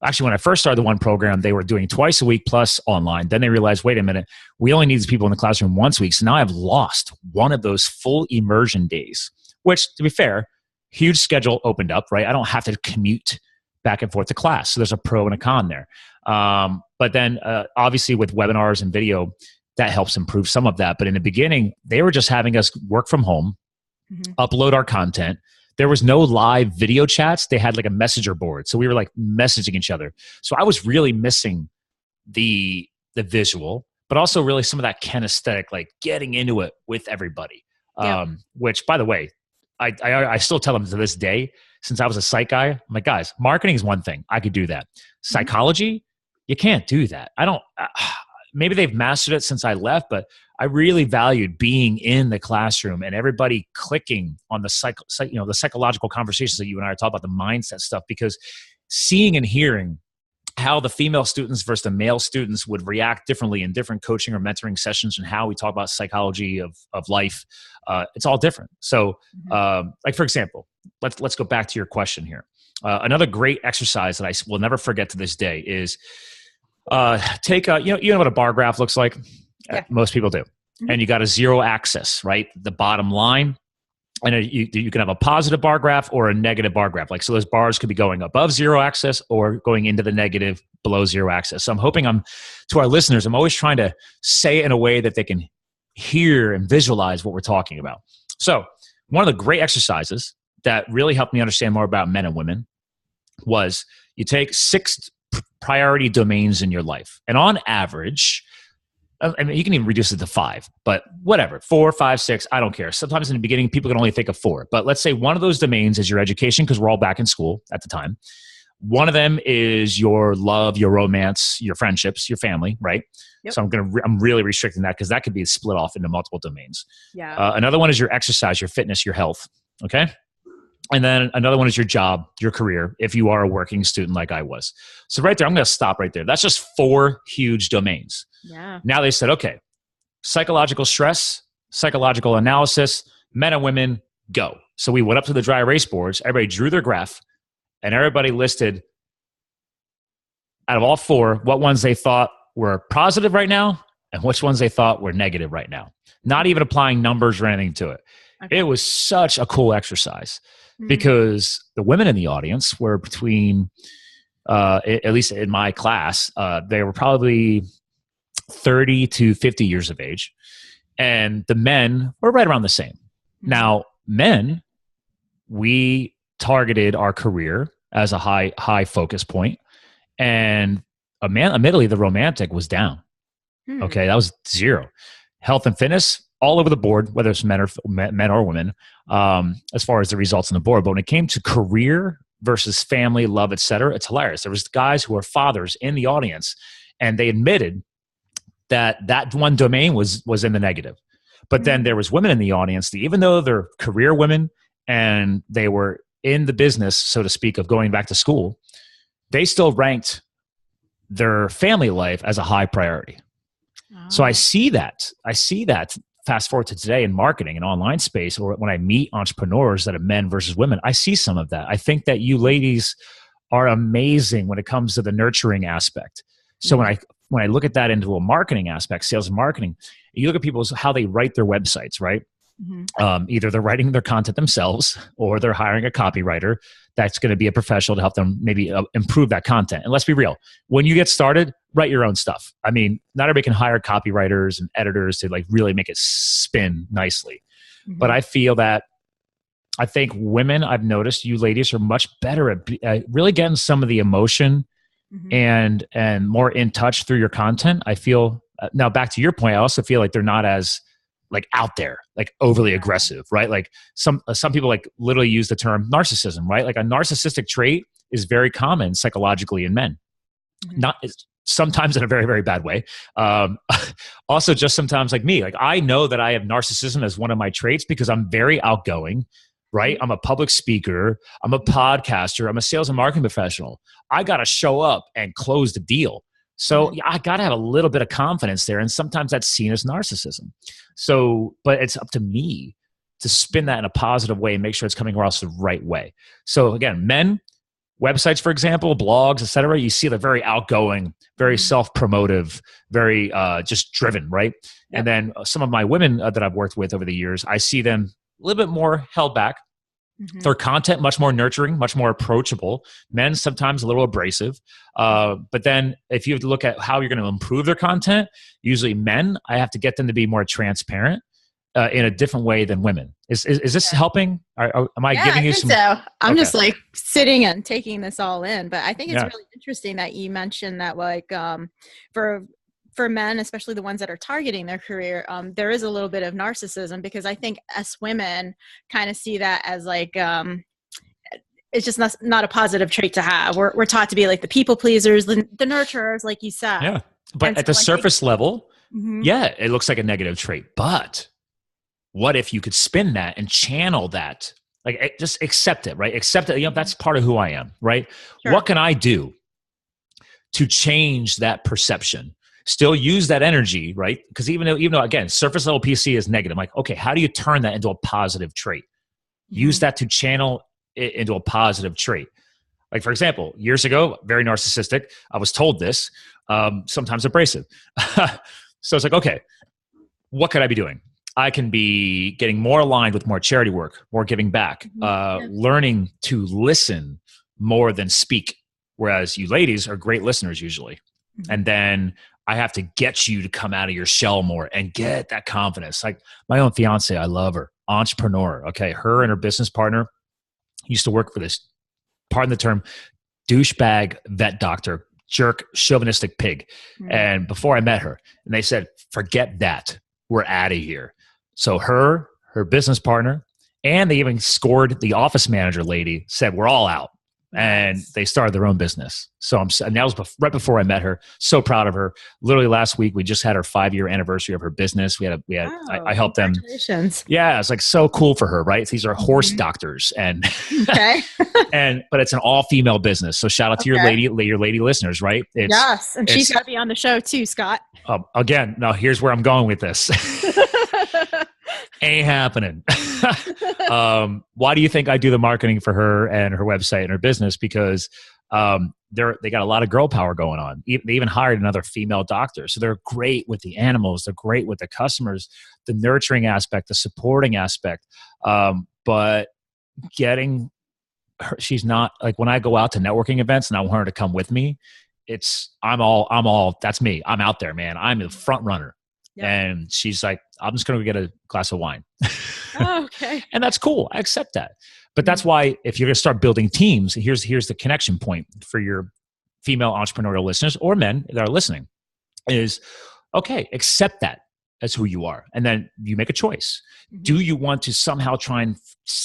Actually, when I first started the one program, they were doing twice a week plus online. Then they realized, wait a minute, we only need these people in the classroom once a week. So now I've lost one of those full immersion days, which, to be fair, huge schedule opened up, right? I don't have to commute back and forth to class. So there's a pro and a con there. But then obviously with webinars and video, that helps improve some of that. But in the beginning, they were just having us work from home, upload our content. There was no live video chats. They had like a messenger board. So we were like messaging each other. So I was really missing the visual, but also really some of that kinesthetic, like getting into it with everybody. Which, by the way, I still tell them to this day, since I was a psych guy, I'm like, guys, marketing is one thing. I could do that. Psychology, you can't do that. I don't, maybe they've mastered it since I left, but I really valued being in the classroom and everybody clicking on the the psychological conversations that you and I are talking about, the mindset stuff, because seeing and hearing how the female students versus the male students would react differently in different coaching or mentoring sessions, and how we talk about psychology of life, it's all different. So like, for example, let's go back to your question here. Another great exercise that I will never forget to this day is take a, you know what a bar graph looks like? Yeah. Most people do. And you got a zero axis, right? The bottom line. And you can have a positive bar graph or a negative bar graph. Like, so those bars could be going above zero axis or going into the negative below zero axis. So I'm hoping to our listeners, I'm always trying to say it in a way that they can hear and visualize what we're talking about. So one of the great exercises that really helped me understand more about men and women was you take 6 priority domains in your life. And on average, I mean, you can even reduce it to 5, but whatever, 4, 5, 6, I don't care. Sometimes in the beginning, people can only think of 4, but let's say one of those domains is your education, because we're all back in school at the time. One of them is your love, your romance, your friendships, your family, right? Yep. So I'm really restricting that, because that could be split off into multiple domains. Yeah. Another one is your exercise, your fitness, your health. Okay. And then another one is your job, your career, if you are a working student like I was. So right there, I'm going to stop right there. That's just 4 huge domains. Yeah. Now they said, okay, psychological stress, psychological analysis, men and women, go. So we went up to the dry erase boards. Everybody drew their graph, and everybody listed, out of all 4, what ones they thought were positive right now and which ones they thought were negative right now. Not even applying numbers or anything to it. Okay. It was such a cool exercise. Because the women in the audience were between, at least in my class, they were probably 30 to 50 years of age. And the men were right around the same. Now, men, we targeted our career as a high focus point. And admittedly, the romantic was down. Okay. That was 0. Health and fitness, all over the board, whether it's men or women, as far as the results on the board. But when it came to career versus family, love, et cetera, it's hilarious. There was guys who are fathers in the audience, and they admitted that one domain was in the negative. But then there was women in the audience that, even though they're career women and they were in the business, so to speak, of going back to school, they still ranked their family life as a high priority. So I see that fast forward to today in marketing and online space, or when I meet entrepreneurs that are men versus women, I see some of that. I think that you ladies are amazing when it comes to the nurturing aspect. So when I look at that into a marketing aspect, sales and marketing, you look at people's how they write their websites, right? Either they're writing their content themselves, or they're hiring a copywriter that's going to be a professional to help them maybe improve that content. And let's be real, when you get started, write your own stuff. I mean, not everybody can hire copywriters and editors to like really make it spin nicely. But I feel that, I think women, I've noticed you ladies are much better at really getting some of the emotion and more in touch through your content. I feel now, back to your point, I also feel like they're not as like out there, like overly aggressive, right? Like some people like literally use the term narcissism, right? Like a narcissistic trait is very common psychologically in men. Not sometimes in a very, very bad way. Also just sometimes like me, like I know that I have narcissism as one of my traits because I'm very outgoing, right? I'm a public speaker. I'm a podcaster. I'm a sales and marketing professional. I got to show up and close the deal. So I got to have a little bit of confidence there. And sometimes that's seen as narcissism. So, but it's up to me to spin that in a positive way and make sure it's coming across the right way. So again, men, websites, for example, blogs, et cetera, you see the very outgoing, very self-promotive, very just driven, right? And then some of my women that I've worked with over the years, I see them a little bit more held back. Their content much more nurturing, much more approachable. Men sometimes a little abrasive. But then if you look at how you're going to improve their content, usually men, I have to get them to be more transparent in a different way than women. Is this helping? Am I giving you some? So I'm just like sitting and taking this all in. But I think it's really interesting that you mentioned that, like, for men, especially the ones that are targeting their career, there is a little bit of narcissism, because I think us women kind of see that as like, it's just not a positive trait to have. We're taught to be like the people pleasers, the nurturers, like you said. Yeah. But and at the surface level, it looks like a negative trait. But what if you could spin that and channel that? Like, just accept it, right? Accept it. You know, that's part of who I am, right? Sure. What can I do to change that perception? Still use that energy, right? Because even though again, surface level PC is negative. I'm like, okay, how do you turn that into a positive trait? Use that to channel it into a positive trait. Like, for example, years ago, very narcissistic. I was told this, sometimes abrasive. So it's like, okay, what could I be doing? I can be getting more aligned with more charity work, more giving back, learning to listen more than speak. Whereas you ladies are great listeners usually. And then I have to get you to come out of your shell more and get that confidence. Like my own fiance, I love her, entrepreneur. Okay. Her and her business partner used to work for this, pardon the term, douchebag vet doctor, jerk, chauvinistic pig. And before I met her, and they said, forget that. We're out of here. So her business partner, and they even scored the office manager lady, said, we're all out. And they started their own business. So and that was right before I met her. So proud of her. Literally last week, we just had our 5-year anniversary of her business. I helped them. Yeah, it's like so cool for her, right? These are horse doctors, and but it's an all-female business. So shout out to your lady listeners, right? Yes, and she's got to be on the show too, Scott. Again, now here's where I'm going with this. Ain't happening. Why do you think I do the marketing for her and her website and her business? Because they got a lot of girl power going on. They even hired another female doctor. So they're great with the animals. They're great with the customers, the nurturing aspect, the supporting aspect. But getting her, she's not like, when I go out to networking events and I want her to come with me, I'm all, that's me. I'm out there, man. I'm the front runner. Yep. And she's like, I'm just going to get a glass of wine. Oh, okay. And that's cool. I accept that. But that's why if you're going to start building teams, here's the connection point for your female entrepreneurial listeners or men that are listening is, okay, accept that as who you are. And then you make a choice. Do you want to somehow try and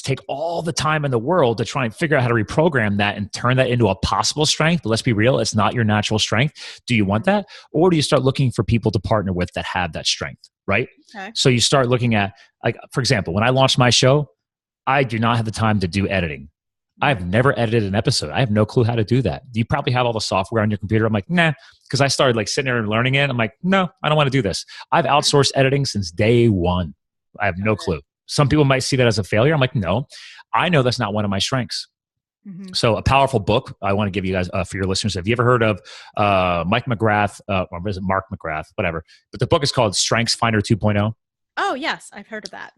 take all the time in the world to try and figure out how to reprogram that and turn that into a possible strength? But let's be real, it's not your natural strength. Do you want that? Or do you start looking for people to partner with that have that strength, right? Okay. So you start looking at, like, for example, when I launched my show, I do not have the time to do editing. I've never edited an episode. I have no clue how to do that. You probably have all the software on your computer. I'm like, nah, because I started like sitting there and learning it. I'm like, no, I don't want to do this. I've outsourced editing since day one. I have no clue. Some people might see that as a failure. I'm like, no, I know that's not one of my strengths. So a powerful book I want to give you guys for your listeners. Have you ever heard of Mike McGrath, or is it Mark McGrath, whatever. But the book is called Strengths Finder 2.0. Oh, yes. I've heard of that.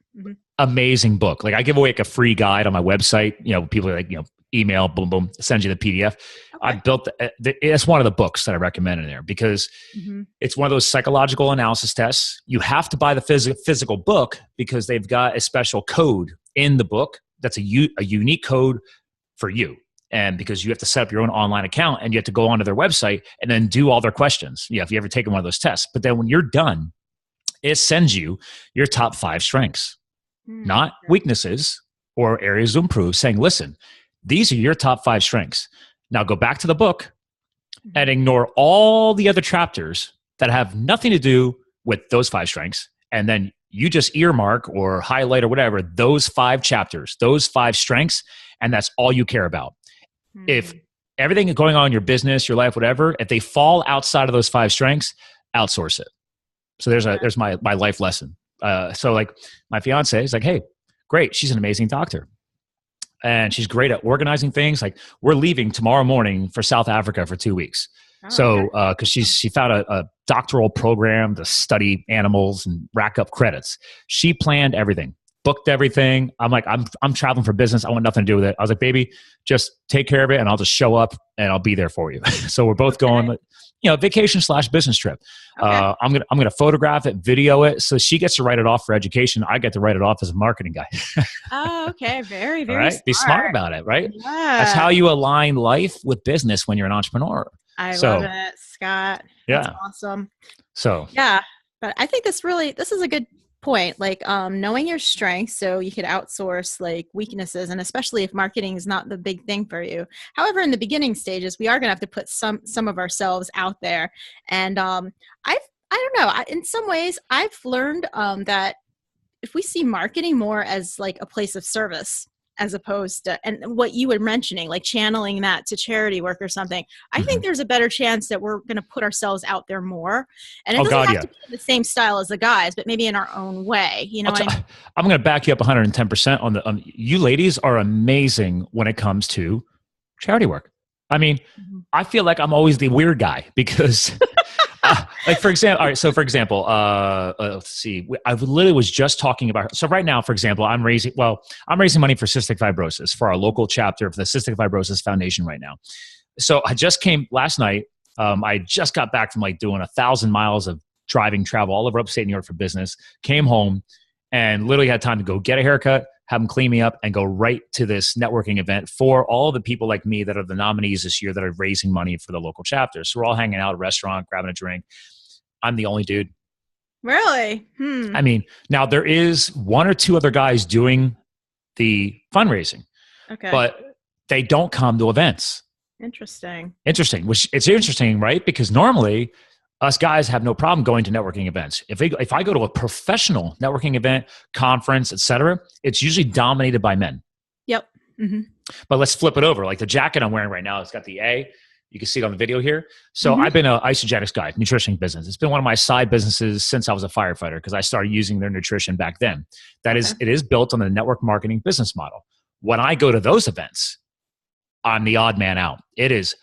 Amazing book. Like I give away like a free guide on my website. You know, people are like, you know, email, boom, boom, send you the PDF. I built, it's one of the books that I recommend in there because it's one of those psychological analysis tests. You have to buy the physical book because they've got a special code in the book that's a unique code for you. And because you have to set up your own online account and you have to go onto their website and then do all their questions. Yeah, if you ever taken one of those tests. But then when you're done, it sends you your top 5 strengths, not weaknesses or areas to improve, saying, listen, these are your top 5 strengths. Now go back to the book and ignore all the other chapters that have nothing to do with those 5 strengths. And then you just earmark or highlight or whatever, those 5 chapters, those 5 strengths, and that's all you care about. If everything is going on in your business, your life, whatever, if they fall outside of those 5 strengths, outsource it. So there's my life lesson. So like my fiance is like, hey, great. She's an amazing doctor. And she's great at organizing things. Like we're leaving tomorrow morning for South Africa for 2 weeks. So because she found a doctoral program to study animals and rack up credits. She planned everything, booked everything. I'm like, I'm traveling for business. I want nothing to do with it. I was like, baby, just take care of it and I'll just show up and I'll be there for you. So we're both going, vacation/business trip. I'm gonna photograph it, video it, so she gets to write it off for education. I get to write it off as a marketing guy. Oh, okay, very, very. Right? Smart. Be smart about it, right? Yeah. That's how you align life with business when you're an entrepreneur. I love it, Scott. That's awesome. So yeah, but I think this is a good point. Like knowing your strengths, so you could outsource like weaknesses, and especially if marketing is not the big thing for you. However, in the beginning stages, we are going to have to put some of ourselves out there. And I don't know. In some ways, I've learned that if we see marketing more as like a place of service, as opposed to, and what you were mentioning, like channeling that to charity work or something, I think there's a better chance that we're going to put ourselves out there more. And it doesn't have to be the same style as the guys, but maybe in our own way. You know, I'm going to back you up 110% on you ladies are amazing when it comes to charity work. I mean, I feel like I'm always the weird guy because like for example, all right. So for example, let's see, I literally was just talking about, so right now, for example, I'm raising money for cystic fibrosis for our local chapter of the Cystic Fibrosis Foundation right now. So I just came last night. I just got back from like doing 1,000 miles of travel all over upstate New York for business, came home and literally had time to go get a haircut, have them clean me up and go right to this networking event for all the people like me that are the nominees this year that are raising money for the local chapter. So we're all hanging out at a restaurant, grabbing a drink. I'm the only dude. Really? I mean, now there is 1 or 2 other guys doing the fundraising, but they don't come to events. Interesting. Which it's interesting, right? Because normally us guys have no problem going to networking events. If I go to a professional networking event, conference, etc., it's usually dominated by men. Yep. But let's flip it over. Like the jacket I'm wearing right now, it's got the A. You can see it on the video here. So I've been an isogenics guy, nutrition business. It's been one of my side businesses since I was a firefighter because I started using their nutrition back then. It is built on the network marketing business model. When I go to those events, I'm the odd man out. It is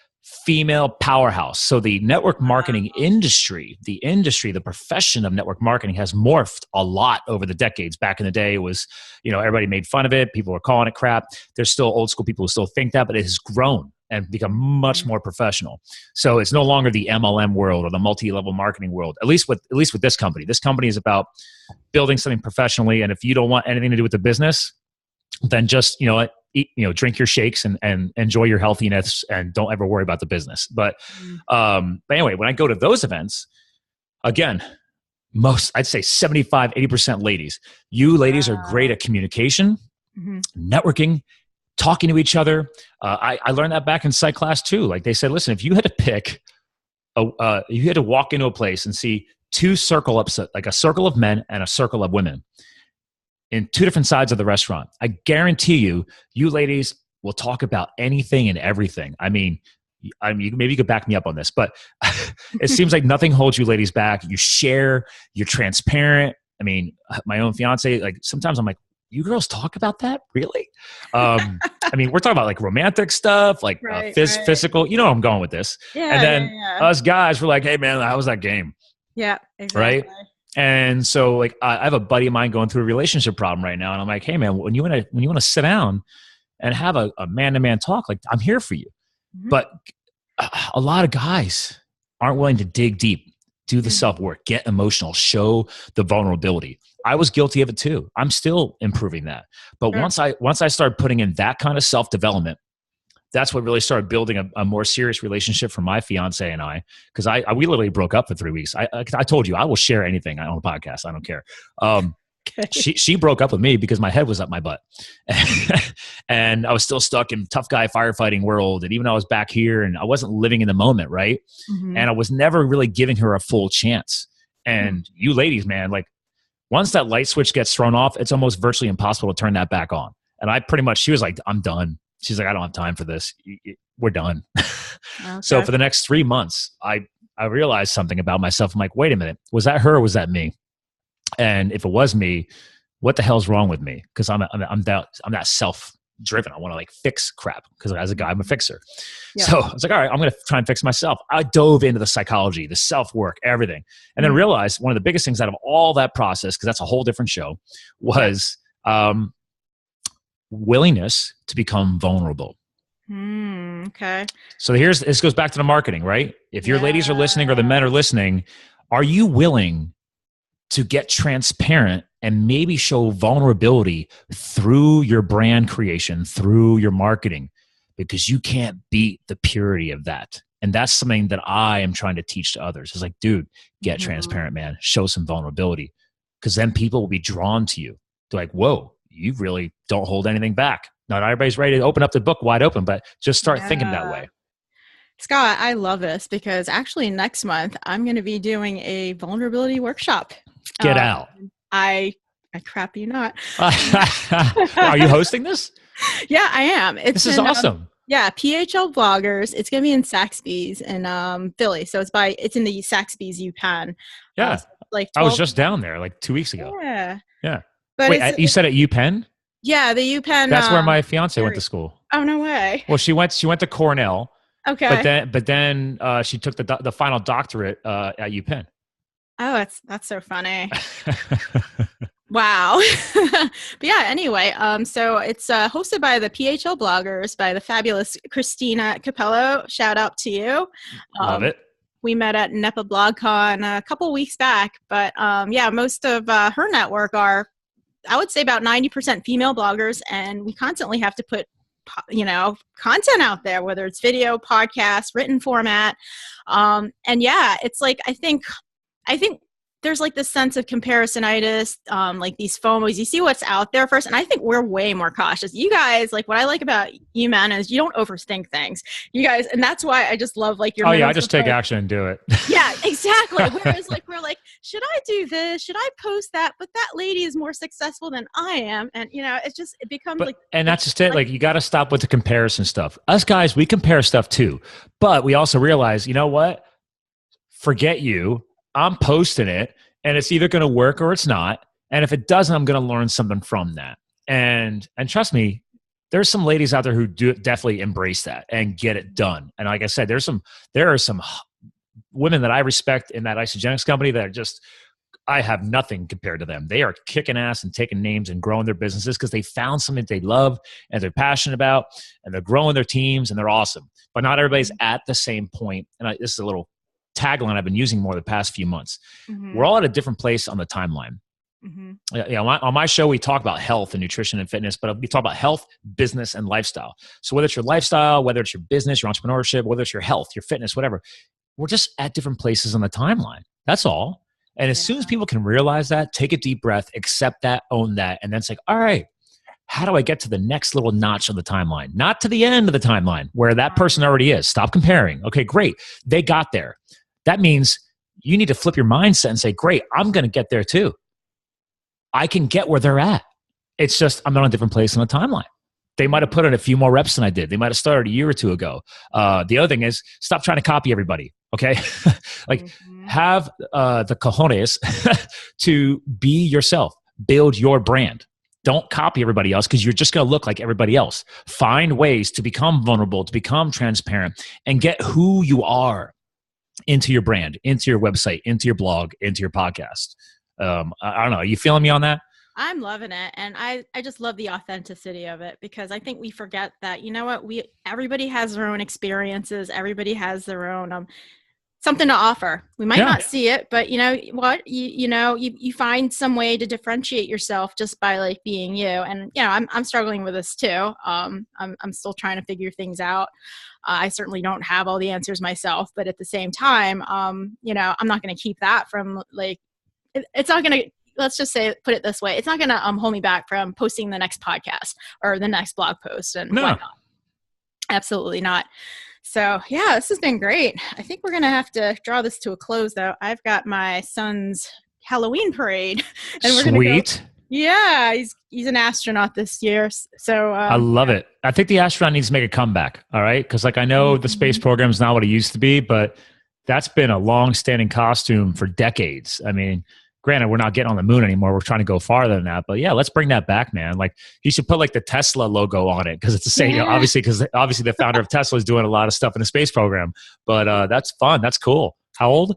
female powerhouse. So the network marketing industry, the profession of network marketing has morphed a lot over the decades. Back in the day, it was, everybody made fun of it. People were calling it crap. There's still old school people who still think that, but it has grown and become much more professional. So it's no longer the MLM world or the multi-level marketing world. At least with this company. This company is about building something professionally. And if you don't want anything to do with the business, then just eat, drink your shakes and enjoy your healthiness and don't ever worry about the business. But anyway, when I go to those events, again, I'd say 75, 80% ladies. You ladies are great at communication, networking, talking to each other. I learned that back in psych class too. Like they said, listen, if you had to pick, you had to walk into a place and see two circle-ups, like a circle of men and a circle of women in two different sides of the restaurant, I guarantee you ladies will talk about anything and everything. I mean, maybe you could back me up on this, but it seems like nothing holds you ladies back. You share, you're transparent. I mean, my own fiance, like sometimes I'm like, you girls talk about that? Really? I mean, we're talking about like romantic stuff, like physical, you know where I'm going with this. Yeah, and then us guys were like, hey man, how was that game? Yeah, exactly. Right? And so like, I have a buddy of mine going through a relationship problem right now. And I'm like, hey man, when you want to sit down and have a man-to-man talk, like I'm here for you. But a lot of guys aren't willing to dig deep, do the self-work, get emotional, show the vulnerability. I was guilty of it too. I'm still improving that. But once I started putting in that kind of self-development, that's what really started building a more serious relationship for my fiance and I, because we literally broke up for 3 weeks. I told you, I will share anything on a podcast. I don't care. She broke up with me because my head was up my butt. And I was still stuck in tough guy firefighting world. And even though I was back here and I wasn't living in the moment, right? And I was never really giving her a full chance. And you ladies, man, like once that light switch gets thrown off, it's almost virtually impossible to turn that back on. And she was like, I'm done. She's like, I don't have time for this. We're done. Okay. So for the next 3 months, I realized something about myself. I'm like, wait a minute, was that her or was that me? And if it was me, what the hell's wrong with me? Because I'm that self-driven. I want to like fix crap because as a guy, I'm a fixer. Yeah. So I was like, all right, I'm going to try and fix myself. I dove into the psychology, the self-work, everything. And then realized one of the biggest things out of all that process, because that's a whole different show, was willingness to become vulnerable. Okay. So this goes back to the marketing, right? If your ladies are listening or the men are listening, are you willing to get transparent and maybe show vulnerability through your brand creation, through your marketing? Because you can't beat the purity of that. And that's something that I am trying to teach to others. It's like, dude, get transparent, man. Show some vulnerability. Because then people will be drawn to you. They're like, whoa, you really don't hold anything back. Not everybody's ready to open up the book wide open, but just start thinking that way. Scott, I love this because actually next month I'm going to be doing a vulnerability workshop. Get out. I crap you not. Are you hosting this? Yeah, I am. This is awesome. Yeah, PHL Bloggers. It's going to be in Saxby's in Philly. So it's in the Saxby's UPenn. Yeah. I was just down there like 2 weeks ago. Yeah. Yeah. But wait, you said at UPenn? Yeah, the UPenn. That's where my fiance went to school. Oh, no way. Well, she went to Cornell. Okay. But then she took the final doctorate at UPenn. Oh, that's so funny. Wow. But yeah, anyway, so it's hosted by the PHL Bloggers by the fabulous Christina Capello. Shout out to you. Love it. We met at NEPA BlogCon a couple weeks back, but yeah, most of her network are, I would say, about 90% female bloggers, and we constantly have to put content out there, whether it's video, podcast, written format. And yeah, it's like, I think there's like this sense of comparisonitis, like these FOMOs. You see what's out there first, and I think we're way more cautious. You guys, like what I like about you men is you don't overthink things. You guys, and that's why I just love like your. Oh yeah, I just take action and do it. Yeah, exactly. Whereas like we're like, should I do this? Should I post that? But that lady is more successful than I am, and it becomes like. And that's just it. Like you got to stop with the comparison stuff. Us guys, we compare stuff too, but we also realize, you know what? Forget you. I'm posting it and it's either going to work or it's not. And if it doesn't, I'm going to learn something from that. And trust me, there's some ladies out there who do definitely embrace that and get it done. And like I said, there are some women that I respect in that Isogenics company that are just I have nothing compared to them. They are kicking ass and taking names and growing their businesses because they found something they love and they're passionate about, and they're growing their teams, and they're awesome. But not everybody's at the same point. And this is a little tagline I've been using more the past few months. We're all at a different place on the timeline. On my show, we talk about health and nutrition and fitness, but we talk about health, business, and lifestyle. So whether it's your lifestyle, whether it's your business, your entrepreneurship, whether it's your health, your fitness, whatever, we're just at different places on the timeline. That's all. And as soon as people can realize that, take a deep breath, accept that, own that, and then it's like, all right, how do I get to the next little notch of the timeline? Not to the end of the timeline where that person already is. Stop comparing. Okay, great. They got there. That means you need to flip your mindset and say, great, I'm going to get there too. I can get where they're at. It's just I'm on a different place on the timeline. They might have put in a few more reps than I did. They might have started a year or two ago. The other thing is stop trying to copy everybody. Okay. Have the cojones to be yourself, build your brand. Don't copy everybody else because you're just going to look like everybody else. Find ways to become vulnerable, to become transparent, and get who you are into your brand, into your website, into your blog, into your podcast. I don't know. Are you feeling me on that? I'm loving it. And I just love the authenticity of it, because I think we forget that, you know what, everybody has their own experiences. Everybody has their own, something to offer. We might not see it, but you know what, you find some way to differentiate yourself just by like being you. And, you know, I'm struggling with this too. I'm still trying to figure things out. I certainly don't have all the answers myself, but at the same time, you know, I'm not going to keep that from like, it's not going to, let's just say, put it this way. It's not going to hold me back from posting the next podcast or the next blog post and whatnot. Absolutely not. So yeah, this has been great. I think we're going to have to draw this to a close though. I've got my son's Halloween parade. And we're Sweet. Yeah, he's an astronaut this year. So I love it. I think the astronaut needs to make a comeback. All right. Because like I know the space program is not what it used to be, but that's been a long-standing costume for decades. I mean, granted, we're not getting on the moon anymore. We're trying to go farther than that. But yeah, let's bring that back, man. Like you should put like the Tesla logo on it because it's the same. You know, obviously, because the founder of Tesla is doing a lot of stuff in the space program. But that's fun. That's cool. How old?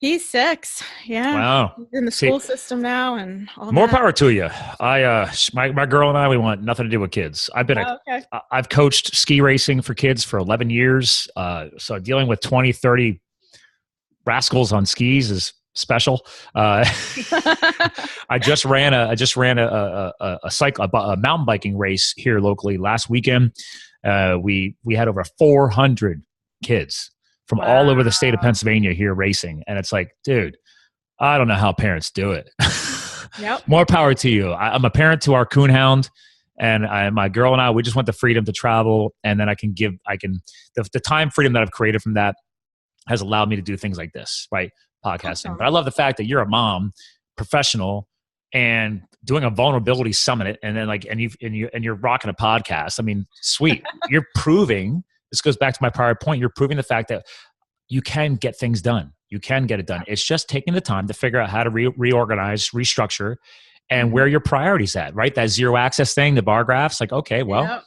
He's 6. Yeah. Wow. He's in the school system now, and all more that. power to you. My girl and I, we want nothing to do with kids. I've coached ski racing for kids for 11 years. So dealing with 20, 30 rascals on skis is special. I just ran a mountain biking race here locally last weekend. We had over 400 kids from all over the state of Pennsylvania here racing. And it's like, dude, I don't know how parents do it. Yep. More power to you. I'm a parent to our coonhound, and my girl and I, we just want the freedom to travel. And then the time freedom that I've created from that has allowed me to do things like this, right? Podcasting. Awesome. But I love the fact that you're a mom, professional, and doing a vulnerability summit, and then you're rocking a podcast. I mean, sweet. You're proving, this goes back to my prior point, you're proving the fact that you can get things done. You can get it done. It's just taking the time to figure out how to reorganize, restructure, and where your priorities at, right? That zero access thing, the bar graphs, like, okay, well,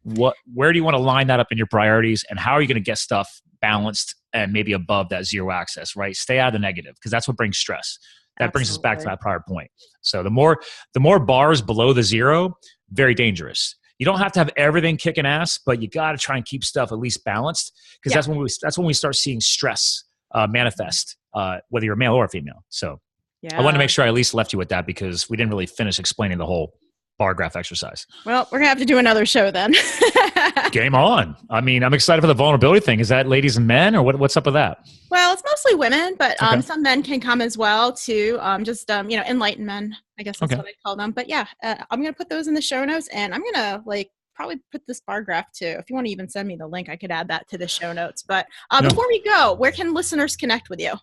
where do you want to line that up in your priorities, and how are you going to get stuff balanced and maybe above that zero access, right? Stay out of the negative, because that's what brings stress. That brings us back to that prior point. So the more bars below the zero, very dangerous. You don't have to have everything kicking ass, but you got to try and keep stuff at least balanced, because that's when we start seeing stress manifest, whether you're a male or a female. So I wanted to make sure I at least left you with that, because we didn't really finish explaining the whole bar graph exercise. Well, we're gonna have to do another show then. Game on. I mean, I'm excited for the vulnerability thing. Is that ladies and men, or what's up with that? Well, it's mostly women, but some men can come as well too. Enlightened men, I guess that's what I call them. But yeah, I'm gonna put those in the show notes, and I'm gonna probably put this bar graph too. If you want to even send me the link, I could add that to the show notes. But before we go, where can listeners connect with you?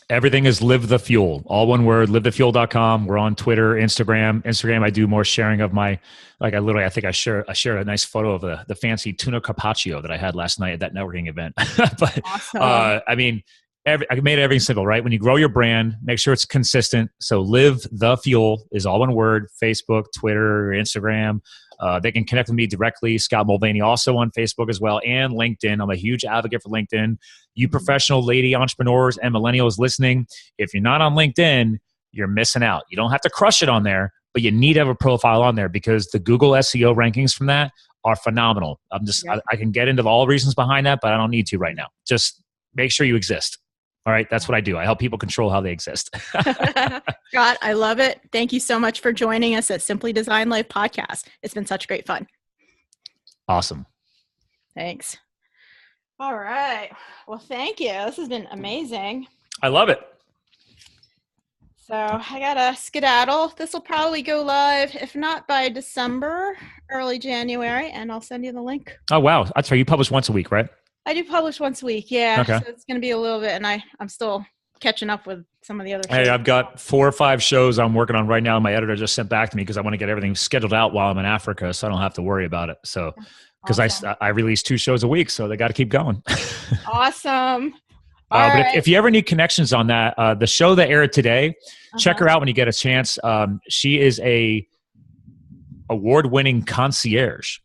Everything is Live the Fuel. All one word, livethefuel.com. We're on Twitter, Instagram. I do more sharing of my, I think I shared a nice photo of the fancy tuna carpaccio that I had last night at that networking event. But awesome. I made everything simple, right? When you grow your brand, make sure it's consistent. So Live the Fuel is all one word: Facebook, Twitter, Instagram. They can connect with me directly. Scott Mulvaney also on Facebook as well, and LinkedIn. I'm a huge advocate for LinkedIn. You professional lady entrepreneurs and millennials listening, if you're not on LinkedIn, you're missing out. You don't have to crush it on there, but you need to have a profile on there because the Google SEO rankings from that are phenomenal. I can get into all the reasons behind that, but I don't need to right now. Just make sure you exist. All right. That's what I do. I help people control how they exist. Scott, I love it. Thank you so much for joining us at Simply Design Life podcast. It's been such great fun. Awesome. Thanks. All right. Well, thank you. This has been amazing. I love it. So I got to skedaddle. This will probably go live, if not by December, early January, and I'll send you the link. Oh, wow. That's right. You publish once a week, right? I do publish once a week. Yeah. Okay. So it's going to be a little bit, and I'm still catching up with some of the other shows. Hey, I've got 4 or 5 shows I'm working on right now. My editor just sent back to me because I want to get everything scheduled out while I'm in Africa so I don't have to worry about it. So, because awesome. I release 2 shows a week, so they got to keep going. Awesome. But if you ever need connections on that, the show that aired today, check her out when you get a chance. She is a award-winning concierge.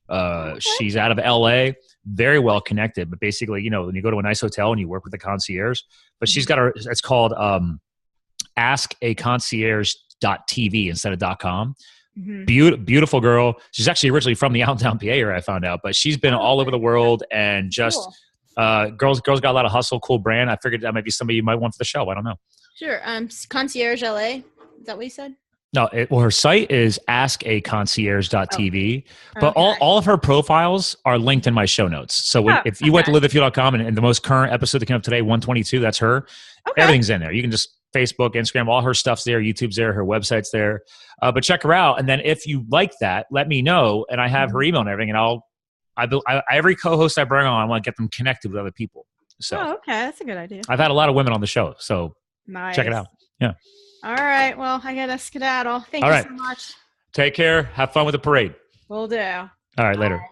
She's out of LA, very well connected. But basically, when you go to a nice hotel and you work with a concierge, but she's got it's called askaconcierge.tv instead of .com. Mm-hmm. Beautiful girl. She's actually originally from the Allentown, PA area, I found out, but she's been all over the world and just. Cool. Girls got a lot of hustle, cool brand. I figured that might be somebody you might want for the show. I don't know. Sure. Concierge LA. Is that what you said? No, her site is askaconcierge.tv, but all of her profiles are linked in my show notes. So if you went to LIVETHEFUEL.com and the most current episode that came up today, 122, that's her. Okay. Everything's in there. You can just Facebook, Instagram, all her stuff's there. YouTube's there. Her website's there. But check her out. And then if you like that, let me know. And I have her email and everything, and every co-host I bring on, I want to get them connected with other people. So, okay. That's a good idea. I've had a lot of women on the show, so nice. Check it out. Yeah. All right. Well, I got to skedaddle. Thank you so much. Take care. Have fun with the parade. Will do. All right. Later.